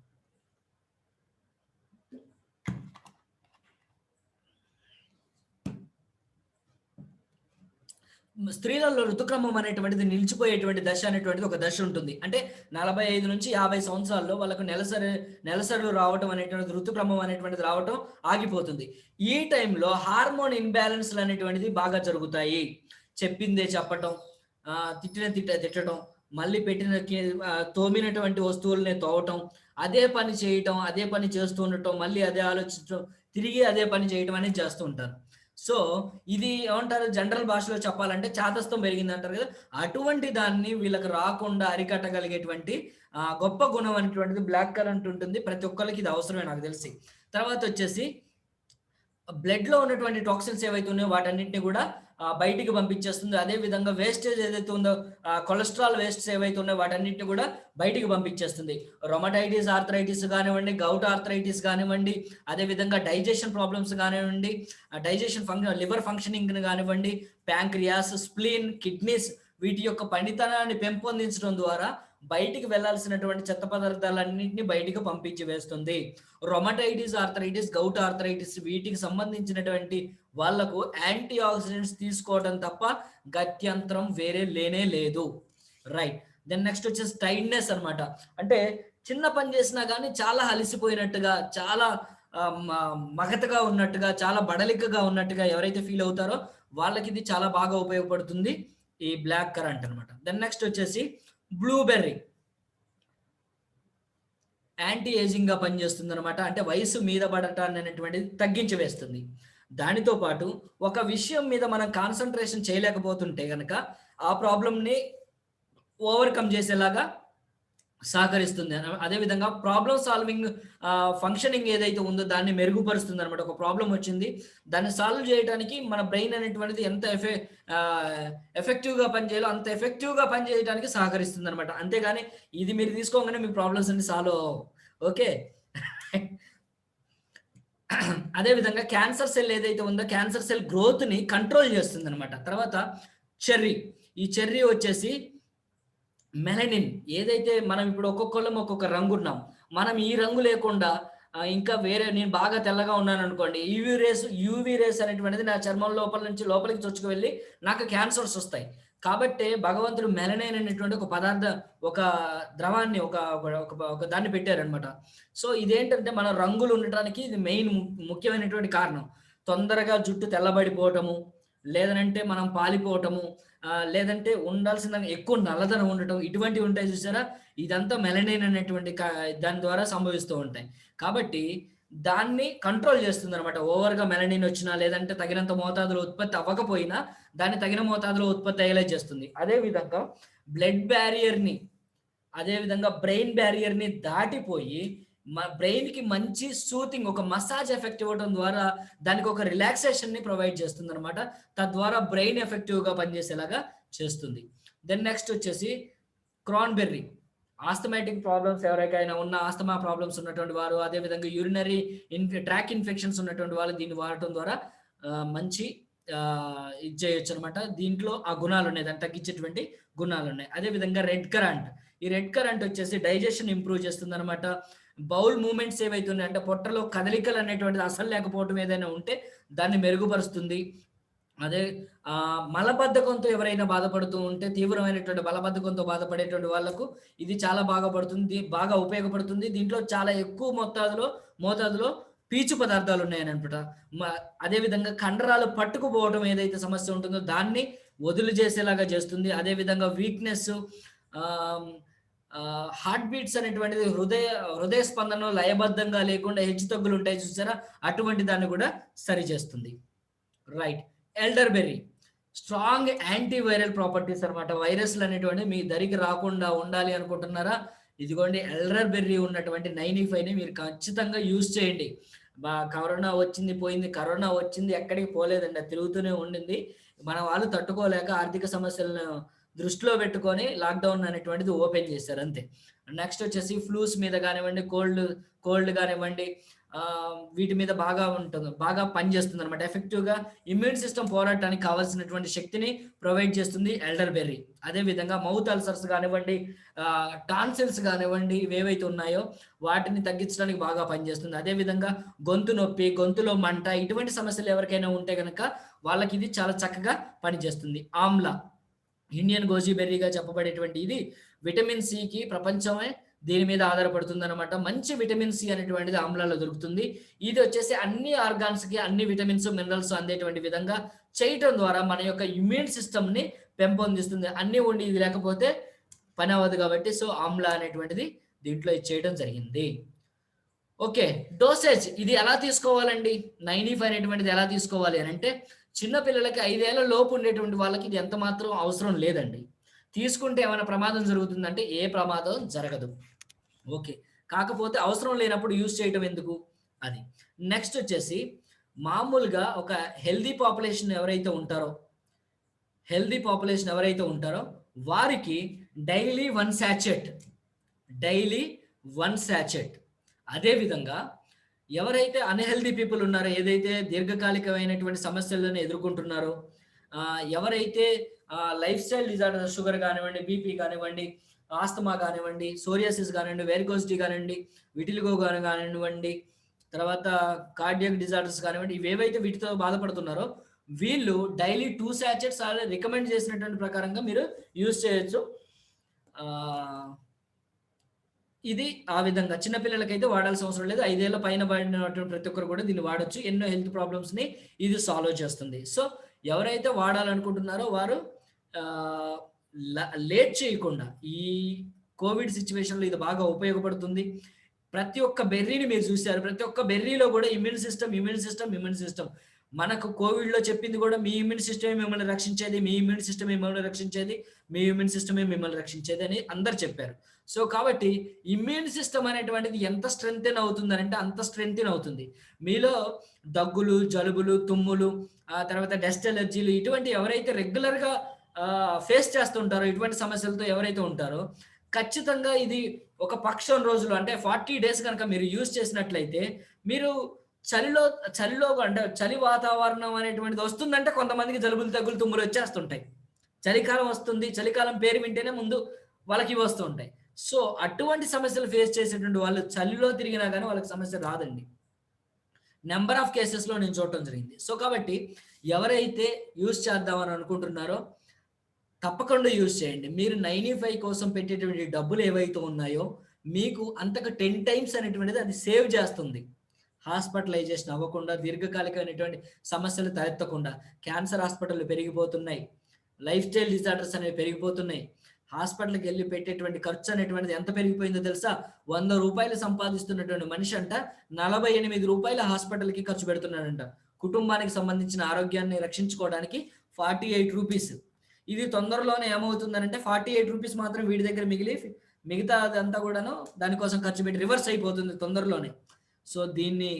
స్త్రీలలో ఋతుక్రమం అనేటువంటిది నిలిచిపోయేటువంటి దశ అనేటువంటిది ఒక దశ ఉంటుంది. అంటే 45 నుంచి 50 సంవత్సరాల్లో వాళ్ళకు నెలసరులు రావటం అనేటువంటిది, ఋతుక్రమం అనేటువంటిది రావటం ఆగిపోతుంది. ఈ టైంలో హార్మోన్ ఇంబాలెన్స్‌లు అనేటువంటిది బాగా జరుగుతాయి. చెప్పిందే చెప్పటం, తిట్టడం, మళ్ళీ తోమినటువంటి వస్తువులనే తోవటం, అదే పని చేయటం, అదే పని చేస్తూ ఉండటం, మళ్ళీ అదే ఆలోచించడం, తిరిగి అదే పని చేయటం అనేది చేస్తూ ఉంటారు. సో, ఇది ఏమంటారు, జనరల్ భాషలో చెప్పాలంటే చాదస్తం పెరిగిందంటారు కదా! అటువంటి దాన్ని వీళ్ళకి రాకుండా అరికట్టగలిగేటువంటి గొప్ప గుణం అనేటువంటిది బ్లాక్ కరెంట్ ఉంటుంది. ప్రతి ఒక్కళ్ళకి ఇది అవసరమే నాకు తెలిసి. తర్వాతొచ్చేసి బ్లడ్‌లో ఉన్నటువంటి టాక్సిన్స్ ఏవైతే ఉన్నాయో వాటన్నిటిని కూడా బయటికి పంపించేస్తుంది. అదే విధంగా వేస్టేజ్ ఏదైతే ఉందో, కొలెస్ట్రాల్ వేస్ట్స్ ఏవైతే ఉన్నాయో వాటన్నిటిని కూడా బయటికి పంపించేస్తుంది. రొమటైటిస్ ఆర్థరైటిస్ కానివ్వండి, గౌట్ ఆర్థరైటిస్ కానివ్వండి, అదే విధంగా డైజెషన్ ప్రాబ్లమ్స్ కానివ్వండి, లివర్ ఫంక్షనింగ్‌ని కానివ్వండి, ప్యాంక్రియాస్, స్ప్లీన్, కిడ్నీస్ వీటి యొక్క పనితనాన్ని పెంపొందించడం ద్వారా బయటికి వెళ్ళాల్సినటువంటి చెత్త పదార్థాలన్నింటినీ బయటికి పంపించి వేస్తుంది. రొమటైటిస్ ఆర్థరైటిస్, గౌట్ ఆర్థరైటిస్ వీటికి సంబంధించినటువంటి వాళ్ళకు యాంటీ ఆక్సిడెంట్స్ తీసుకోవడం తప్ప గత్యంతరం వేరే లేనే లేదు. రైట్. దెన్ నెక్స్ట్ వచ్చేసి టైర్డ్‌నెస్ అన్నమాట. అంటే చిన్న పని చేసినా గానీ చాలా అలసిపోయినట్టుగా, చాలా మగతగా ఉన్నట్టుగా, చాలా బడలికగా ఉన్నట్టుగా ఎవరైతే ఫీల్ అవుతారో వాళ్ళకి ఇది చాలా బాగా ఉపయోగపడుతుంది ఈ బ్లాక్ కరెంట్ అన్నమాట. దెన్ నెక్స్ట్ వచ్చేసి బ్లూబెర్రీ. యాంటీ ఏజింగ్‌గా పనిచేస్తుందనమాట. అంటే వయసు మీద పడటాన్ని అనేటువంటిది తగ్గించి వేస్తుంది. దానితో పాటు ఒక విషయం మీద మనం కాన్సంట్రేషన్ చేయలేకపోతుంటే గనక ఆ ప్రాబ్లమ్‌ని ఓవర్‌కమ్ చేసేలాగా సహకరిస్తుంది. అదే విధంగా ప్రాబ్లమ్ సాల్వింగ్ ఫంక్షనింగ్ ఏదైతే ఉందో దాన్ని మెరుగుపరుస్తుందనమాట. ఒక ప్రాబ్లమ్ వచ్చింది. దాన్ని సాల్వ్ చేయడానికి మన బ్రెయిన్ అనేటువంటిది ఎంత ఎఫెక్టివ్‌గా పనిచేయాలో అంత ఎఫెక్టివ్‌గా పనిచేయడానికి సహకరిస్తుందనమాట. అంతేగాని ఇది మీరు తీసుకోగానే మీ ప్రాబ్లమ్స్ అన్ని సాల్వ్ అవ్వవు. ఓకే. అదే విధంగా క్యాన్సర్ సెల్ ఏదైతే ఉందో క్యాన్సర్ సెల్ గ్రోత్‌ని కంట్రోల్ చేస్తుందనమాట. తర్వాత చెర్రీ. ఈ చెర్రీ వచ్చేసి మెలనిన్, ఏదైతే మనం ఇప్పుడు ఒక్కొక్కళ్ళం ఒక్కొక్క రంగున్నాం. మనం ఈ రంగు లేకుండా ఇంకా వేరే, నేను బాగా తెల్లగా ఉన్నాననుకోండి, యూవీ రేస్ అనేటువంటిది నా చర్మం లోపల నుంచి లోపలికి చొచ్చుకు వెళ్ళి నాకు క్యాన్సర్స్ వస్తాయి. కాబట్టే భగవంతుడు మెలనైన్ అనేటువంటి ఒక ద్రవాన్ని, ఒక దాన్ని పెట్టారనమాట. సో, ఇదేంటంటే మన రంగులు ఉండటానికి ఇది మెయిన్ ముఖ్యమైనటువంటి కారణం. తొందరగా జుట్టు తెల్లబడిపోవటము, లేదనంటే మనం పాలిపోవటము, లేదంటే ఉండాల్సిన ఎక్కువ నల్లదనం ఉండటం, ఇటువంటివి ఉంటాయి చూసారా? ఇదంతా మెలనిన్ అనేటువంటి దాని ద్వారా సంభవిస్తూ ఉంటాయి. కాబట్టి దాన్ని కంట్రోల్ చేస్తుందనమాట. ఓవర్‌గా మెలనిన్ వచ్చినా, లేదంటే తగినంత మోతాదులో ఉత్పత్తి అవ్వకపోయినా, దాన్ని తగిన మోతాదులో ఉత్పత్తి అయ్యేలా చేస్తుంది. అదే విధంగా బ్లడ్ బ్యారియర్‌ని, అదే విధంగా బ్రెయిన్ బ్యారియర్‌ని దాటిపోయి బ్రెయిన్‌కి మంచి సూతింగ్, ఒక మసాజ్ ఎఫెక్ట్ ఇవ్వడం ద్వారా దానికి ఒక రిలాక్సేషన్‌ని ప్రొవైడ్ చేస్తుందనమాట. తద్వారా బ్రెయిన్ ఎఫెక్టివ్‌గా పనిచేసేలాగా చేస్తుంది. దెన్ నెక్స్ట్ వచ్చేసి క్రాన్‌బెర్రీ. ఆస్థమాటిక్ ప్రాబ్లమ్స్ ఎవరికైనా ఉన్న, ఆస్తమా ప్రాబ్లమ్స్ ఉన్నటువంటి వారు, అదే విధంగా యూరినరీ ట్రాక్ ఇన్ఫెక్షన్స్ ఉన్నటువంటి వాళ్ళు దీన్ని వాడటం ద్వారా మంచి ఇది చేయొచ్చనమాట. దీంట్లో ఆ గుణాలున్నాయి. దాన్ని తగ్గించేటువంటి గుణాలున్నాయి. అదే విధంగా రెడ్ కరెంట్. ఈ రెడ్ కరెంట్ వచ్చేసి డైజెషన్ ఇంప్రూవ్ చేస్తుంది అనమాట. బౌల్ మూమెంట్స్ ఏవైతే ఉన్నాయో అంటే పొట్టలో కదలికలు అనేటువంటిది అసలు లేకపోవడం ఏదైనా ఉంటే దాన్ని మెరుగుపరుస్తుంది. అదే మలబద్ధకంతో ఎవరైనా బాధపడుతూ ఉంటే, తీవ్రమైనటువంటి మలబద్ధకంతో బాధపడేటువంటి వాళ్ళకు ఇది చాలా బాగా ఉపయోగపడుతుంది. దీంట్లో చాలా ఎక్కువ మోతాదులో పీచు పదార్థాలు ఉన్నాయనమాట. మ అదే విధంగా కండరాలు పట్టుకుపోవడం ఏదైతే సమస్య ఉంటుందో దాన్ని వదులు చేసేలాగా చేస్తుంది. అదే విధంగా వీక్‌నెస్, ఆహ్, హార్ట్ బీట్స్ అనేటువంటిది హృదయ స్పందనలో లయబద్ధంగా లేకుండా హెచ్చుతగ్గులుంటాయి చూసారా? అటువంటి దాన్ని కూడా సరిచేస్తుంది. Right. Elderberry strong anti viral properties అనమాట. వైరస్‌లు అనేటువంటివి మీ దరికి రాకుండా ఉండాలి అనుకుంటున్నారా? ఇదిగోండి ఎల్డర్‌బెర్రీ ఉన్నటువంటి 95ని మీరు ఖచ్చితంగా యూజ్ చేయండి. కరోనా వచ్చింది, పోయింది. కరోనా వచ్చింది ఎక్కడికి పోలేదండి. అది తిరుగుతూనే ఉండింది. మన వాళ్ళు తట్టుకోలేక ఆర్థిక సమస్యలను దృష్టిలో పెట్టుకొని లాక్‌డౌన్ అనేటువంటిది ఓపెన్ చేశారు అంతే. నెక్స్ట్ వచ్చేసి ఫ్లూస్ మీద గానివ్వండి, కోల్డ్ గానివ్వండి, వీటి మీద బాగా పనిచేస్తుందనమాట. ఎఫెక్టివ్‌గా ఇమ్యూన్ సిస్టమ్ పోరాటానికి కావాల్సినటువంటి శక్తిని ప్రొవైడ్ చేస్తుంది ఎల్డర్‌బెర్రీ. అదే విధంగా మౌత్ అల్సర్స్ గానివ్వండి, టాన్సిల్స్ గానివ్వండి, ఇవేవైతే ఉన్నాయో వాటిని తగ్గించడానికి బాగా పనిచేస్తుంది. అదే విధంగా గొంతు నొప్పి, గొంతులో మంట ఇటువంటి సమస్యలు ఎవరికైనా ఉంటే గనక వాళ్ళకి ఇది చాలా చక్కగా పనిచేస్తుంది. ఆమ్లా ఇండియన్ గోజీబెర్రీగా చెప్పబడేటువంటి ఇది విటమిన్ సికి ప్రపంచమే దీని మీద ఆధారపడుతుందనమాట. మంచి విటమిన్ సి అనేటువంటిది ఆమ్లాలో దొరుకుతుంది. ఇది వచ్చేసి అన్ని ఆర్గాన్స్‌కి అన్ని విటమిన్స్, మినరల్స్ అందేటువంటి విధంగా చేయటం ద్వారా మన యొక్క ఇమ్యూన్ సిస్టమ్‌ని పెంపొందిస్తుంది. అన్నీ ఉండి ఇది లేకపోతే పని అవ్వదు కాబట్టి సో, ఆమ్లా అనేటువంటిది దీంట్లో ఇది చేయడం జరిగింది. ఓకే. డోసేజ్ ఇది ఎలా తీసుకోవాలండి? 95 అనేటువంటిది ఎలా తీసుకోవాలి అనంటే, చిన్న పిల్లలకి 5 ఏళ్ల లోపు ఉండేటువంటి వాళ్ళకి ఇది ఎంత మాత్రం అవసరం లేదండి. తీసుకుంటే ఏమైనా ప్రమాదం జరుగుతుందంటే, ఏ ప్రమాదం జరగదు. ఓకే. కాకపోతే అవసరం లేనప్పుడు యూజ్ చేయటం ఎందుకు? అది. నెక్స్ట్ వచ్చేసి మామూలుగా ఒక హెల్తీ పాపులేషన్ ఎవరైతే ఉంటారో, వారికి డైలీ 1 సాచెట్. Daily 1 sachet. అదే విధంగా ఎవరైతే అన్‌హెల్తీ పీపుల్ ఉన్నారో, ఏదైతే దీర్ఘకాలికమైనటువంటి సమస్యలను ఎదుర్కొంటున్నారో, ఎవరైతే లైఫ్ స్టైల్ డిజార్డర్స్ షుగర్ కానివ్వండి, బీపీ కానివ్వండి, ఆస్తమా కానివ్వండి, సోరియాసిస్ కానివ్వండి, వెరికోస్ డి కానివ్వండి, విటిలిగో కానివ్వండి, తర్వాత కార్డియాక్ డిజార్డర్స్ కానివ్వండి, ఇవేవైతే వీటితో బాధపడుతున్నారో వీళ్ళు డైలీ 2 సాచెట్స్ రికమెండ్ చేసినటువంటి ప్రకారంగా మీరు యూజ్ చేయొచ్చు. ఆహ్ ఇది ఆ విధంగా చిన్న పిల్లలకైతే వాడాల్సిన అవసరం లేదు. 5 ఏళ్ల పైన పడినటువంటి ప్రతి ఒక్కరు కూడా దీన్ని వాడొచ్చు. ఎన్నో హెల్త్ ప్రాబ్లమ్స్‌ని ఇది సాల్వ్ చేస్తుంది. సో, ఎవరైతే వాడాలనుకుంటున్నారో వారు ఆహ్, లేట్ చేయకుండా ఈ కోవిడ్ సిట్యుయేషన్‌లో ఇది బాగా ఉపయోగపడుతుంది. ప్రతి ఒక్క బెర్రీని మీరు చూసారు. ప్రతి ఒక్క బెర్రీలో కూడా ఇమ్యూన్ సిస్టమ్. మనకు కోవిడ్‌లో చెప్పింది కూడా మీ ఇమ్యూన్ సిస్టమే మిమ్మల్ని రక్షించేది. మీ ఇమ్యూన్ సిస్టమే మిమ్మల్ని రక్షించేది. మీ ఇమ్యూన్ సిస్టమే మిమ్మల్ని రక్షించేది అని అందరూ చెప్పారు. సో, కాబట్టి ఇమ్యూన్ సిస్టమ్ అనేటువంటిది ఎంత స్ట్రెంథెన్ అవుతుందనంటే అంత స్ట్రెంథెన్ అవుతుంది. మీలో దగ్గులు, జలుబులు, తుమ్ములు, తర్వాత డస్ట్ అలర్జీలు ఇటువంటి ఎవరైతే రెగ్యులర్‌గా ఫేస్ చేస్తుంటారో ఇటువంటి సమస్యలతో ఎవరైతే ఉంటారో ఖచ్చితంగా ఇది ఒక పక్షం రోజులు అంటే 40 డేస్ గనక మీరు యూజ్ చేసినట్లయితే మీరు చలిలో చలిలో అంటే చలి వాతావరణం అనేటువంటిది వస్తుందంటే కొంతమందికి జలుబులు, దగ్గులు, తుమ్ములు వచ్చేస్తుంటాయి. చలికాలం వస్తుంది. చలికాలం పేరు వింటేనే ముందు వాళ్ళకి వస్తూ ఉంటాయి. సో, అటువంటి సమస్యలు ఫేస్ చేసేటువంటి వాళ్ళు చలిలో తిరిగినా గాని వాళ్ళకి సమస్య రాదండి. నంబర్ ఆఫ్ కేసెస్‌లో నేను చూడటం జరిగింది. సో, కాబట్టి ఎవరైతే యూజ్ చేద్దామని అనుకుంటున్నారో తప్పకుండా యూజ్ చేయండి. మీరు 95 కోసం పెట్టేటువంటి డబ్బులు ఏవైతే ఉన్నాయో మీకు అంతకు 10 టైమ్స్ అనేటువంటిది అది సేవ్ చేస్తుంది. హాస్పిటలైజేషన్ అవ్వకుండా, దీర్ఘకాలికమైనటువంటి సమస్యలు తలెత్తకుండా, క్యాన్సర్ హాస్పిటల్‌లు పెరిగిపోతున్నాయి. లైఫ్ స్టైల్ డిజార్డర్స్ అనేవి పెరిగిపోతున్నాయి. హాస్పిటల్‌కెళ్ళి పెట్టేటువంటి ఖర్చు అనేటువంటిది ఎంత పెరిగిపోయిందో తెలుసా? రూ. 100 సంపాదిస్తున్నటువంటి మనిషి అంట రూ. 48 హాస్పిటల్‌కి ఖర్చు పెడుతున్నాడంట. కుటుంబానికి సంబంధించిన ఆరోగ్యాన్ని రక్షించుకోవడానికి రూ. 48. ఇది తొందరలోనే ఏమవుతుందనంటే రూ. 48 మాత్రం వీడి దగ్గర మిగిలి మిగతాదంతా కూడాను దానికోసం ఖర్చు పెట్టి రివర్స్ అయిపోతుంది తొందరలోనే. సో, దీన్ని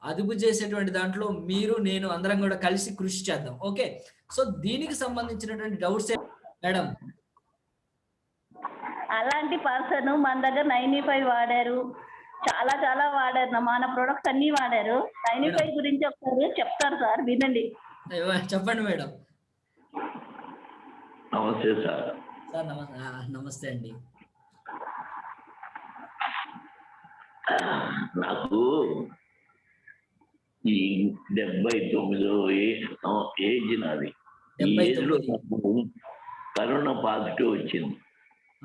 అదుపు చేసేటువంటి దాంట్లో మీరు, నేను అందరం గూడా కలిసి కృషి చేద్దాం. ఓకే. సో, దీనికి సంబంధించినటువంటి డౌట్స్ మేడం. అలాంటి పర్సన్ మన దగ్గర 95 వాడారు. చాలా చాలా వాడారు. మన ప్రొడక్ట్స్ అన్నీ వాడారు. 95 గురించి ఒకసారి చెప్తారు సార్ వినండి. చెప్పండి మేడం. నమస్తే సార్. సార్ నమస్తే అండి. నాకు ఈ 79 ఏజ్ నాది. ఈ ఏజ్ లో 79. నాకు కరోనా పాజిటివ్ వచ్చింది.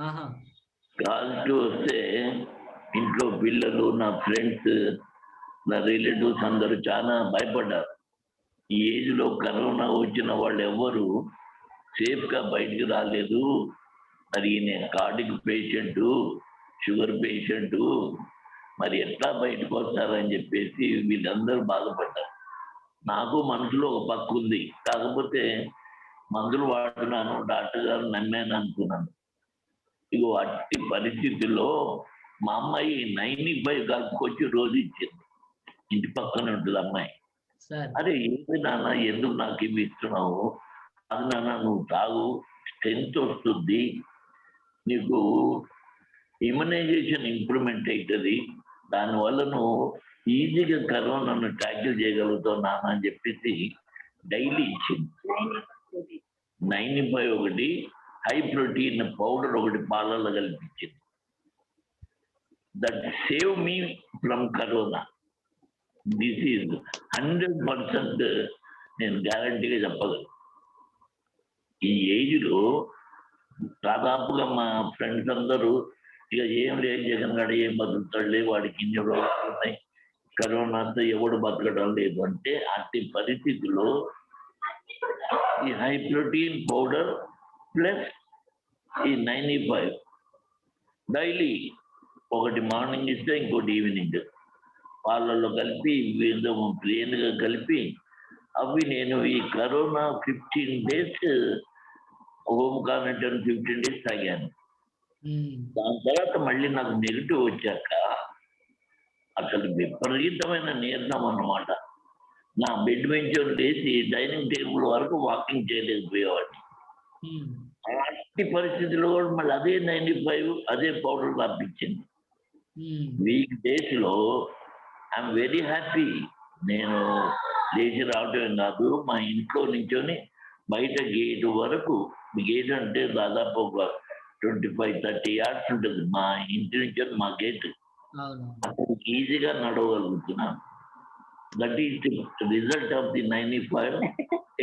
ఆహా. పాజిటివ్ వస్తే ఇంట్లో పిల్లలు, నా ఫ్రెండ్స్, నా రిలేటివ్స్ అందరూ చాలా భయపడ్డారు. ఈ ఏజ్ లో కరోనా వచ్చిన వాళ్ళు ఎవ్వరు సేఫ్ గా బయటికి రాలేదు. మరి నేను కార్డిక్ పేషెంట్, షుగర్ పేషెంట్, మరి ఎట్లా బయటకు వస్తారని చెప్పేసి వీళ్ళందరూ బాధపడ్డారు. నాకు మనసులో ఒక పక్క ఉంది, కాకపోతే మందులు వాడుతున్నాను, డాక్టర్ గారు నమ్మాను అనుకున్నాను. ఇగో అట్టి పరిస్థితుల్లో మా అమ్మాయి 95 కలుపుకొచ్చి రోజు ఇచ్చింది. ఇంటి పక్కన ఉంటుంది అమ్మాయి. సార్ అరే ఏంటి నాన్న, ఎందుకు నాకు ఇవి ఇస్తున్నావు? అది నాన్న నువ్వు తాగు, స్ట్రెంత్ వస్తుంది, నీకు ఇమ్యునైజేషన్ ఇంప్రూవ్మెంట్ అవుతుంది, దానివల్ల నువ్వు ఈజీగా కరోనాను ట్యాకిల్ చేయగలుగుతావు నాన్న అని చెప్పేసి డైలీ ఇచ్చింది. 95 ఒకటి, హై ప్రోటీన్ పౌడర్ ఒకటి పాలల్లో కల్పించింది. That save me from corona. This is 100% నేను గ్యారంటీగా చెప్పగలను. ఈ ఏజ్ లో దాదాపుగా మా ఫ్రెండ్స్ అందరూ ఇక ఏం లేదు, జగన్ గడ ఏం బతుకుతాడులే, వాడికి ఇన్ని రోగాలు ఉన్నాయి, కరోనాతో ఎవడు బతకడం లేదు అంటే, అట్టి పరిస్థితుల్లో ఈ హై ప్రోటీన్ పౌడర్ ప్లస్ ఈ 95 డైలీ ఒకటి మార్నింగ్ ఇస్తే ఇంకోటి ఈవినింగ్ పాలల్లో కలిపి ప్లేన్గా కలిపి అవి నేను ఈ corona 15 days home quarantine 15 days తాగాను. దాని తర్వాత మళ్ళీ నాకు నెగిటివ్ వచ్చాక అసలు విపరీతమైన నీరసం అన్నమాట. నా బెడ్ నుంచి లేచి డైనింగ్ టేబుల్ వరకు వాకింగ్ చేయలేకపోయేవాడిని. అలాంటి పరిస్థితుల్లో కూడా మళ్ళీ అదే 95 అదే పౌడర్ పంపించింది. వీక్ డేస్ లో ఐఎమ్ వెరీ హ్యాపీ. నేను లేచి రావటం కాదు, మా ఇంట్లో నుంచొని బయట గేట్ వరకు, గేట్ అంటే దాదాపు ఒక 25-30 yards ఉంటుంది మా ఇంటి నుంచి మా గేట్, అప్పుడు ఈజీగా నడవగలుగుతున్నాను. That is the result of the 95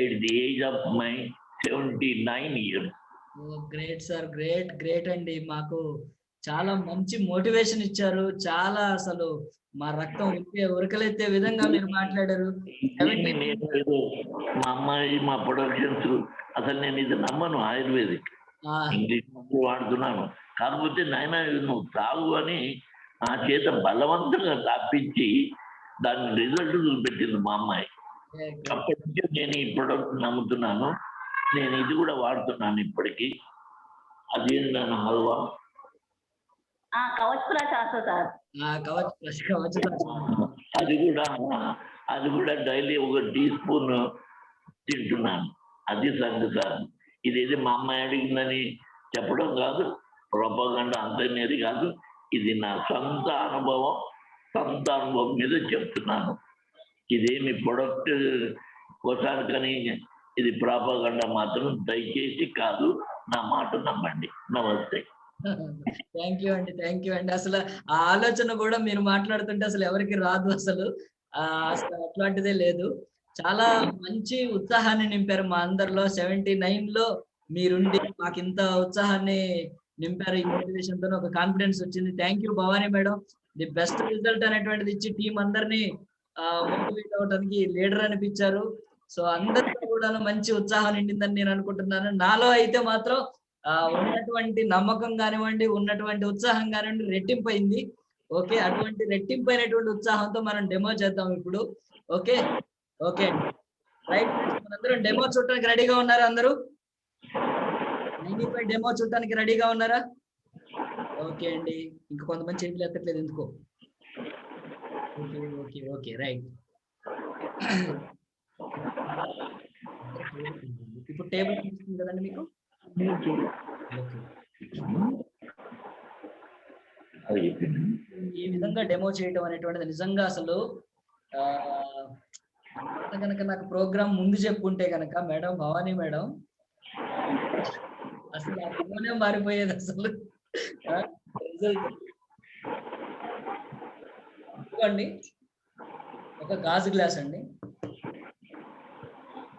at the age of my 79 years. Great sir, great great అండి. మాకు చాలా మంచి మోటివేషన్ ఇచ్చారు. చాలా అసలు మా రక్తం ఉరకలెత్తే విధంగా మీరు మాట్లాడారు. మా అమ్మాయి, మా ప్రొడక్షన్స్, అసలు నేను ఇది నమ్మను, ఆయుర్వేదిక్ ఇంగ్లీష్ వాడుతున్నాను. కాకపోతే నాయన నువ్వు తాగు అని నా చేత బలవంతంగా తాపించి దాని రిజల్ట్ చూపెట్టింది మా అమ్మాయి. అప్పటి నుంచి నేను ఈ ప్రొడక్ట్ నమ్ముతున్నాను. నేను ఇది కూడా వాడుతున్నాను ఇప్పటికీ. అది ఏంటన్నా హల్వా, అది కూడా డైలీ ఒక టీ స్పూన్ తింటున్నాను. అది సంగతి సార్. ఇదేది మా అమ్మాయి అడిగిందని చెప్పడం కాదు, ప్రొపగండా అంతనేది కాదు. ఇది నా సొంత అనుభవం మీద చెప్తున్నాను. ఇదేమి ప్రొడక్ట్ ఒకసారి కానీ ఇది ప్రాపగండా మాత్రం దయచేసి కాదు, నా మాట నమ్మండి. నమస్తే. థ్యాంక్ యూ అండి. అసలు ఆ ఆలోచన కూడా మీరు మాట్లాడుతుంటే అసలు ఎవరికి రాదు. అసలు అట్లాంటిదే లేదు. చాలా మంచి ఉత్సాహాన్ని నింపారు మా అందరిలో. 79 లో మీరుండి మాకు ఇంత ఉత్సాహాన్ని నింపారు. ఈ మోటివేషన్ తో ఒక కాన్ఫిడెన్స్ వచ్చింది. Thank you Bhavani madam. The best result అనేటువంటిది ఇచ్చి టీం అందరినీ మోటివేట్ అవడానికి లీడర్ అనిపించారు. సో అందరికీ కూడా మంచి ఉత్సాహం నిండిందని నేను అనుకుంటున్నాను. నాలో అయితే మాత్రం ఉన్నటువంటి నమ్మకం కానివ్వండి, ఉన్నటువంటి ఉత్సాహం కానివ్వండి రెట్టింపైంది. ఓకే, అటువంటి రెట్టింపైనటువంటి ఉత్సాహంతో మనం డెమో చేద్దాం ఇప్పుడు. Okay okay right. మనందరం డెమో చూడటానికి రెడీగా ఉన్నారా? అందరూ 95 డెమో చూడటానికి రెడీగా ఉన్నారా? ఓకే అండి. ఇంకా కొంతమంది చేతులు ఎత్తట్లేదు ఎందుకో. Okay okay okay right. ఇప్పుడు టేబుల్ చూస్తుంది కదండి మీకు. ఈ విధంగా డెమో చేయడం అనేటువంటిది నిజంగా అసలు కనుక నాకు ప్రోగ్రామ్ ముందు చెప్పుంటే కనుక మేడం, భవానీ మేడం, అసలు ఆ డెమోనే మారిపోయేది అసలు రిజల్ట్. ఇదిగోండి ఒక గాజు గ్లాస్ అండి.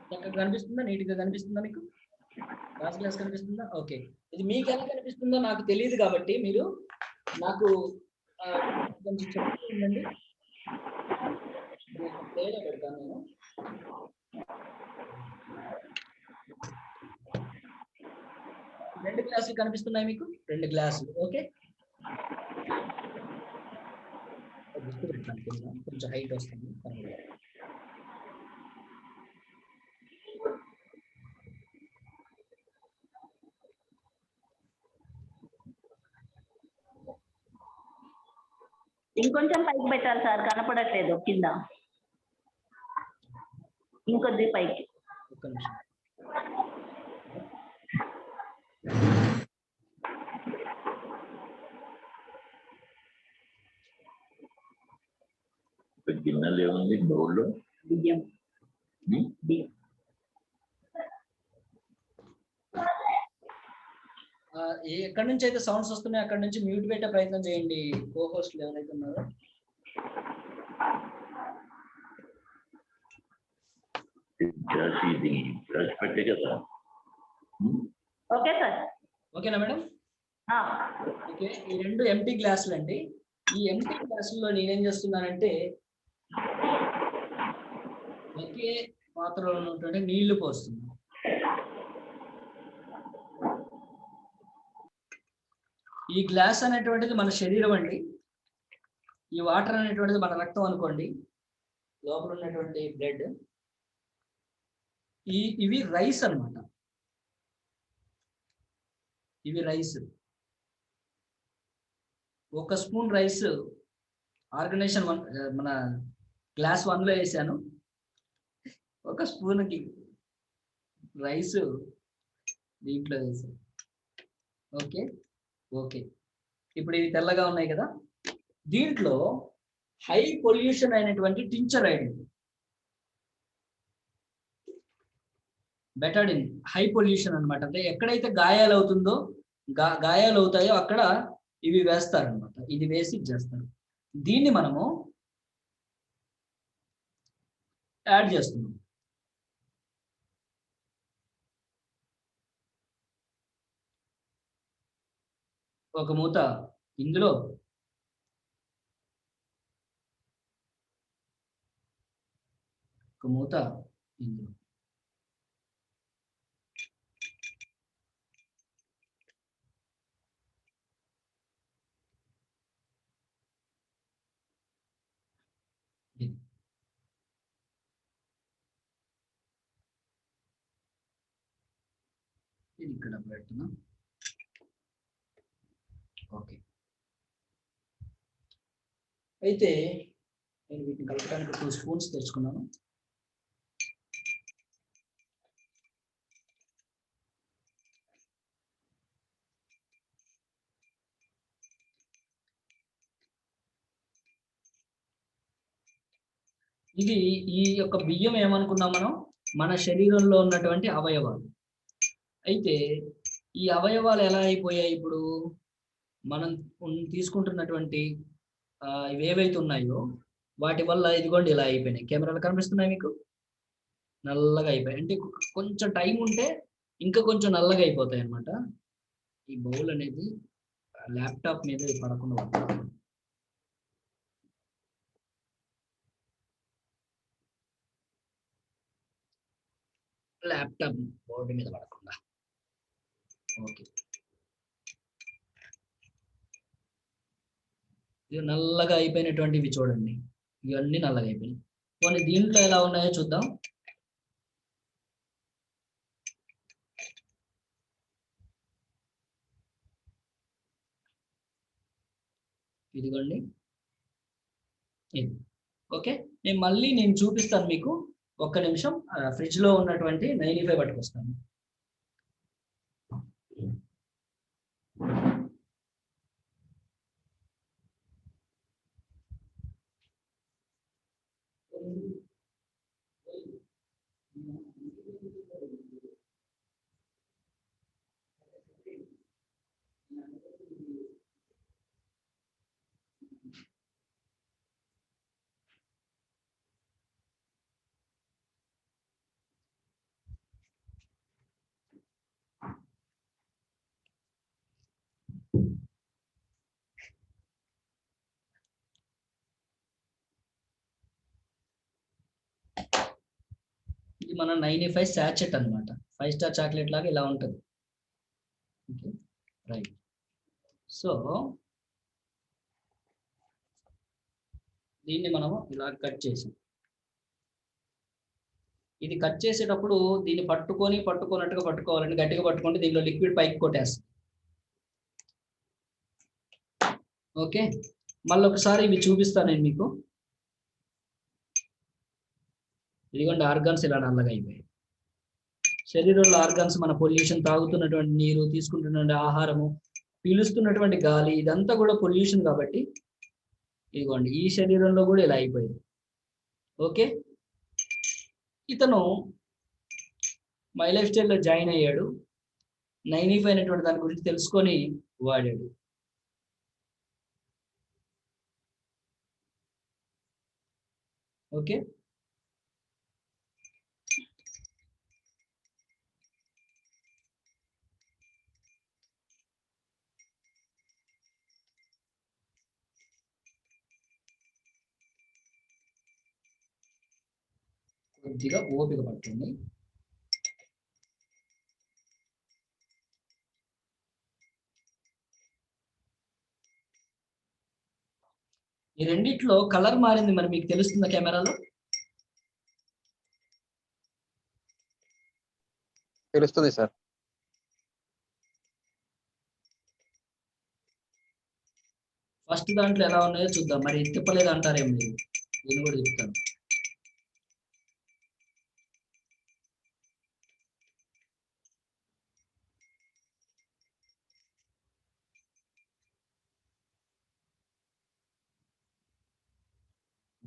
చక్కగా కనిపిస్తుందా? నీట్గా కనిపిస్తుందా మీకు? గాజు గ్లాస్ కనిపిస్తుందా? ఓకే. ఇది మీకు ఎలా కనిపిస్తుందో నాకు తెలియదు కాబట్టి మీరు నాకు కొంచెం చెప్తూ ఉండండి. ప్లేలో పెడతాను నేను. రెండు గ్లాసులు కనిపిస్తున్నాయి మీకు? రెండు గ్లాసులు. ఓకే. గుర్తు పెట్టాను కింద కొంచెం హైట్ వస్తుంది. ఇంకొంచెం పైకి పెట్టాలి సార్, కనపడట్లేదు కింద. ఇంకొద్ది పైకి. ఒక్క నిమిషం. గిన్నెలు ఏముంది బౌల్లో? బియ్యం. ఎక్కడి నుంచి అయితే సౌండ్స్ వస్తున్నాయి అక్కడ నుంచి మ్యూట్ పెట్టే ప్రయత్నం చేయండి కో హోస్ట్లు ఎవరైతే ఉన్నారో. పెట్టే కదా. Okay sir. ఓకేనా మేడం? ఓకే. ఈ రెండు ఎంటీ గ్లాసులు అండి. ఈ ఎంటీ గ్లాసుల్లో నేనేం చేస్తున్నానంటే ఒకే పాత్రలో ఉన్నటువంటి నీళ్లు పోస్తున్నాను. ఈ గ్లాస్ అనేటువంటిది మన శరీరం అండి. ఈ వాటర్ అనేటువంటిది మన రక్తం అనుకోండి, లోపల ఉన్నటువంటి బ్లడ్. ఇవి రైస్ అన్నమాట. ఇవి రైస్. ఒక స్పూన్ రైస్ ఆర్గనైజేషన్ మన గ్లాస్ 1లో వేసాను. ఒక స్పూన్కి రైస్ దీంట్లో వేసాను. ఓకే. ఓకే. ఇప్పుడు ఇవి తెల్లగా ఉన్నాయి కదా, దీంట్లో హై పొల్యూషన్ అయినటువంటి tincture iodine, Betadine, high pollution అనమాట. అంటే ఎక్కడైతే గాయాలు అవుతుందో గాయాలు అవుతాయో అక్కడ ఇవి వేస్తారనమాట. ఇది వేసి చేస్తారు. దీన్ని మనము యాడ్ చేస్తున్నాం. ఒక మూత ఇందులో, ఒక మూత ఇందులో. ఇది ఇక్కడ పెడుతున్నా. ఓకే. అయితే నేను వీటిని కలపడానికి 2 స్పూన్స్ తెచ్చుకున్నాను. ఇది ఈ యొక్క బియ్యం ఏమనుకున్నాం మనం, మన శరీరంలో ఉన్నటువంటి అవయవాలు. అయితే ఈ అవయవాలు ఎలా అయిపోయాయి ఇప్పుడు? మనం తీసుకుంటున్నటువంటి ఇవి ఏవైతే ఉన్నాయో వాటి వల్ల ఇదిగోండి ఇలా అయిపోయినాయి. కెమెరాలు కనిపిస్తున్నాయి మీకు? నల్లగా అయిపోయాయి. అంటే కొంచెం టైం ఉంటే ఇంకా కొంచెం నల్లగా అయిపోతాయి అన్నమాట. ఈ బౌల్ అనేది ల్యాప్టాప్ మీద పడకుండా పడుతుంది. ల్యాప్టాప్ బోర్డు మీద పడకుండా. ఓకే. ఇవి నల్లగా అయిపోయినటువంటివి చూడండి. ఇవన్నీ నల్లగా అయిపోయినాయి. కొన్ని దీంట్లో ఎలా ఉన్నాయో చూద్దాం. ఇదిగోండి. ఓకే. నేను చూపిస్తాను మీకు. ఒక్క నిమిషం ఫ్రిడ్జ్ లో ఉన్నటువంటి 95 పట్టుకొస్తాను. మన 95 సాచెట్ అన్నమాట. 5 స్టార్ చాక్లెట్ లాగా ఇలా ఉంటుంది. Okay, right. సో దీన్ని మనము ఇలా కట్ చేసాం. ఇది కట్ చేసేటప్పుడు దీన్ని పట్టుకున్నట్టుగా పట్టుకోవాలండి. గట్టిగా పట్టుకుంటే దీనిలో లిక్విడ్ పైకి కొట్టేస్తుంది. ఓకే, మళ్ళీ ఒకసారి ఇవి చూపిస్తాను నేను మీకు. ఇదిగోండి ఆర్గాన్స్ ఇలా నల్లగా అయిపోయాయి. శరీరంలో ఆర్గాన్స్ మన పొల్యూషన్, తాగుతున్నటువంటి నీరు, తీసుకుంటున్నటువంటి ఆహారము, పీలుస్తున్నటువంటి గాలి, ఇదంతా కూడా పొల్యూషన్ కాబట్టి ఇదిగోండి ఈ శరీరంలో కూడా ఇలా అయిపోయింది. ఓకే, ఇతను మై లైఫ్ స్టైల్లో జాయిన్ అయ్యాడు. 95 అనేటువంటి దాని గురించి తెలుసుకొని వాడాడు. ఓకే, కొద్దిగా ఓపిక పడుతుంది. ఈ రెండిట్లో కలర్ మారింది, మరి మీకు తెలుస్తుందా కెమెరాలో? తెలుస్తుంది సార్. ఫస్ట్ దాంట్లో ఎలా ఉన్నాయో చూద్దాం. మరి తిప్పలేదు అంటారేం లేదు, నేను కూడా చెప్తాను.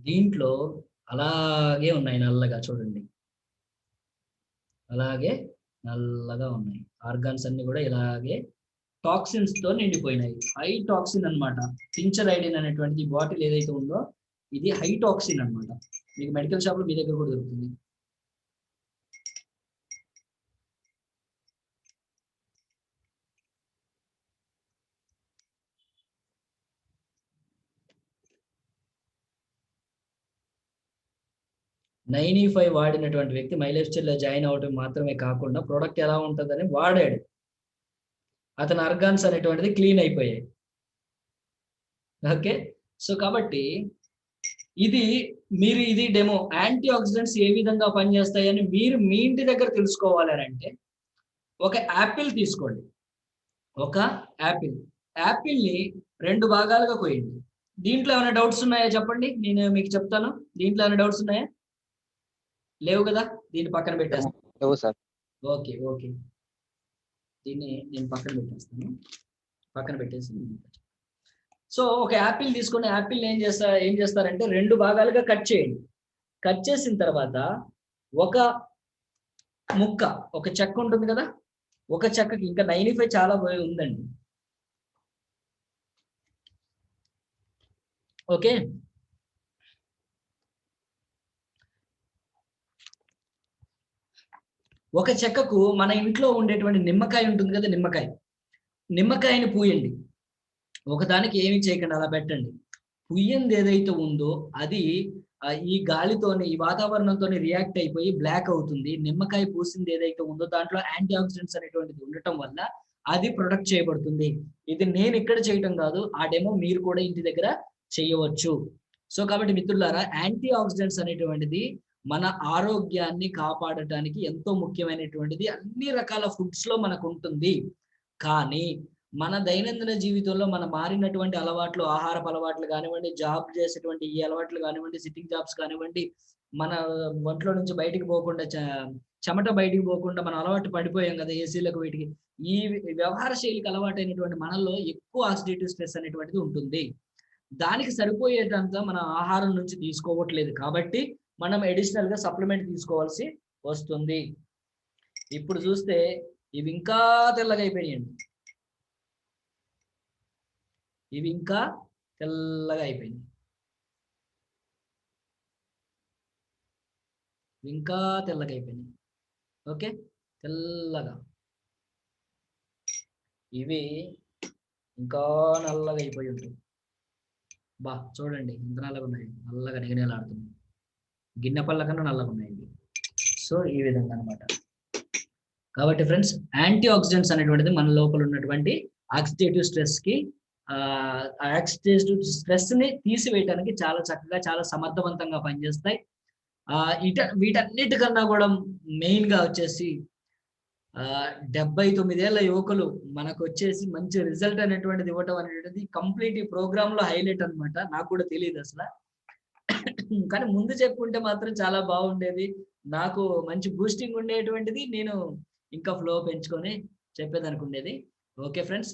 దీంట్లో అలాగే ఉన్నాయి నల్లగా, చూడండి అలాగే నల్లగా ఉన్నాయి. ఆర్గాన్స్ అన్ని కూడా ఇలాగే టాక్సిన్స్ తో నిండిపోయినాయి. హై టాక్సిన్ అన్నమాట. టించర్ ఐడిన్ అనేటువంటి బాటిల్ ఏదైతే ఉందో ఇది హై టాక్సిన్ అన్నమాట. మీకు మెడికల్ షాప్ లో మీ దగ్గర కూడా దొరుకుతుంది. నైన్-5 వాడినటువంటి వ్యక్తి మై లైఫ్ స్టైల్లో జాయిన్ అవడం మాత్రమే కాకుండా ప్రోడక్ట్ ఎలా ఉంటుందని వాడాడు. అతని ఆర్గాన్స్ అనేటువంటిది క్లీన్ అయిపోయాయి. ఓకే, సో కాబట్టి ఇది డెమో. యాంటీ ఆక్సిడెంట్స్ ఏ విధంగా పనిచేస్తాయని మీరు మీ ఇంటి దగ్గర తెలుసుకోవాలి అని అంటే ఒక యాపిల్ తీసుకోండి. ఒక యాపిల్ని 2 భాగాలుగా కోయండి. దీంట్లో ఏమైనా డౌట్స్ ఉన్నాయా చెప్పండి, నేను మీకు చెప్తాను. దీంట్లో ఏమైనా డౌట్స్ ఉన్నాయా? లేవు కదా, దీన్ని పక్కన పెట్టేస్తాను. లేవు సార్. ఓకే ఓకే, దీన్ని నేను పక్కన పెట్టేస్తాను. పక్కన పెట్టేసి సో ఒక యాపిల్ తీసుకొని యాపిల్ ఏం చేస్తారంటే 2 భాగాలుగా కట్ చేయండి. కట్ చేసిన తర్వాత ఒక ముక్క, ఒక చెక్క ఉంటుంది కదా, ఒక చెక్కకి ఇంకా 95 చాలా ఉందండి. ఓకే, ఒక చెక్కకు మన ఇంట్లో ఉండేటువంటి నిమ్మకాయ ఉంటుంది కదా, నిమ్మకాయని పూయండి. ఒకదానికి ఏమి చేయకండి, అలా పెట్టండి. పుయ్యంది ఏదైతే ఉందో అది ఈ గాలితోని, ఈ వాతావరణంతోని రియాక్ట్ అయిపోయి బ్లాక్ అవుతుంది. నిమ్మకాయ పూసింది ఏదైతే ఉందో దాంట్లో యాంటీ ఆక్సిడెంట్స్ అనేటువంటిది ఉండటం వల్ల అది ప్రొడక్ట్ చేయబడుతుంది. ఇది నేను ఇక్కడ చేయటం కాదు, ఆ డెమో మీరు కూడా ఇంటి దగ్గర చేయవచ్చు. సో కాబట్టి మిత్రులారా, యాంటీ ఆక్సిడెంట్స్ అనేటువంటిది మన ఆరోగ్యాన్ని కాపాడటానికి ఎంతో ముఖ్యమైనటువంటిది. అన్ని రకాల ఫుడ్స్ లో మనకు ఉంటుంది. కానీ మన దైనందిన జీవితంలో మన మారినటువంటి అలవాట్లు, ఆహారపు అలవాట్లు కానివ్వండి, జాబ్ చేసేటువంటి ఈ అలవాట్లు కానివ్వండి, సిట్టింగ్ జాబ్స్ కానివ్వండి, మన ఒంట్లో నుంచి బయటికి పోకుండా, చెమట బయటికి పోకుండా మనం అలవాటు పడిపోయాం కదా ఏసీలకు, వీటికి. ఈ వ్యవహార శైలికి అలవాటైనటువంటి మనల్లో ఎక్కువ ఆక్సిడేటివ్ స్ట్రెస్ అనేటువంటిది ఉంటుంది. దానికి సరిపోయేటంత మన ఆహారం నుంచి తీసుకోవట్లేదు కాబట్టి మనం అడిషనల్ గా సప్లిమెంట్ తీసుకోవాల్సి వస్తుంది. ఇప్పుడు చూస్తే ఇవి ఇంకా తెల్లగా అయిపోయాయండి. ఇవి ఇంకా తెల్లగా అయిపోయింది. ఇంకా తెల్లగా అయిపోయింది. ఓకే, తెల్లగా. ఇవి ఇంకా నల్లగా అయిపోయి ఉంటాయి. బా చూడండి ఎంత నల్లగా ఉన్నాయి, నల్లగా నిగనేలాడుతున్నాయి. గిన్నె పళ్ళ కన్నా నల్లగా ఉన్నాయి ఇవి. సో సో ఈ విధంగా అన్నమాట. కాబట్టి ఫ్రెండ్స్, యాంటీ ఆక్సిడెంట్స్ అనేటువంటిది మన లోపల ఉన్నటువంటి ఆక్సిడేటివ్ స్ట్రెస్ కి ఆక్సిడేటివ్ స్ట్రెస్ ని తీసివేయడానికి చాలా చక్కగా, చాలా సమర్థవంతంగా పనిచేస్తాయి. వీటన్నిటికన్నా కూడా మెయిన్ గా వచ్చేసి 79 ఏళ్ల యువకులు మనకు వచ్చేసి మంచి రిజల్ట్ అనేటువంటిది ఇవ్వటం అనేటువంటిది కంప్లీట్ ఈ ప్రోగ్రామ్ లో హైలైట్ అన్నమాట. నాకు కూడా తెలియదు అసలు, కానీ ముందు చెప్పుకుంటే మాత్రం చాలా బాగుండేది, నాకు మంచి బూస్టింగ్ ఉండేటువంటిది, నేను ఇంకా ఫ్లో పెంచుకొని చెప్పేదనుకుండేది. Okay friends,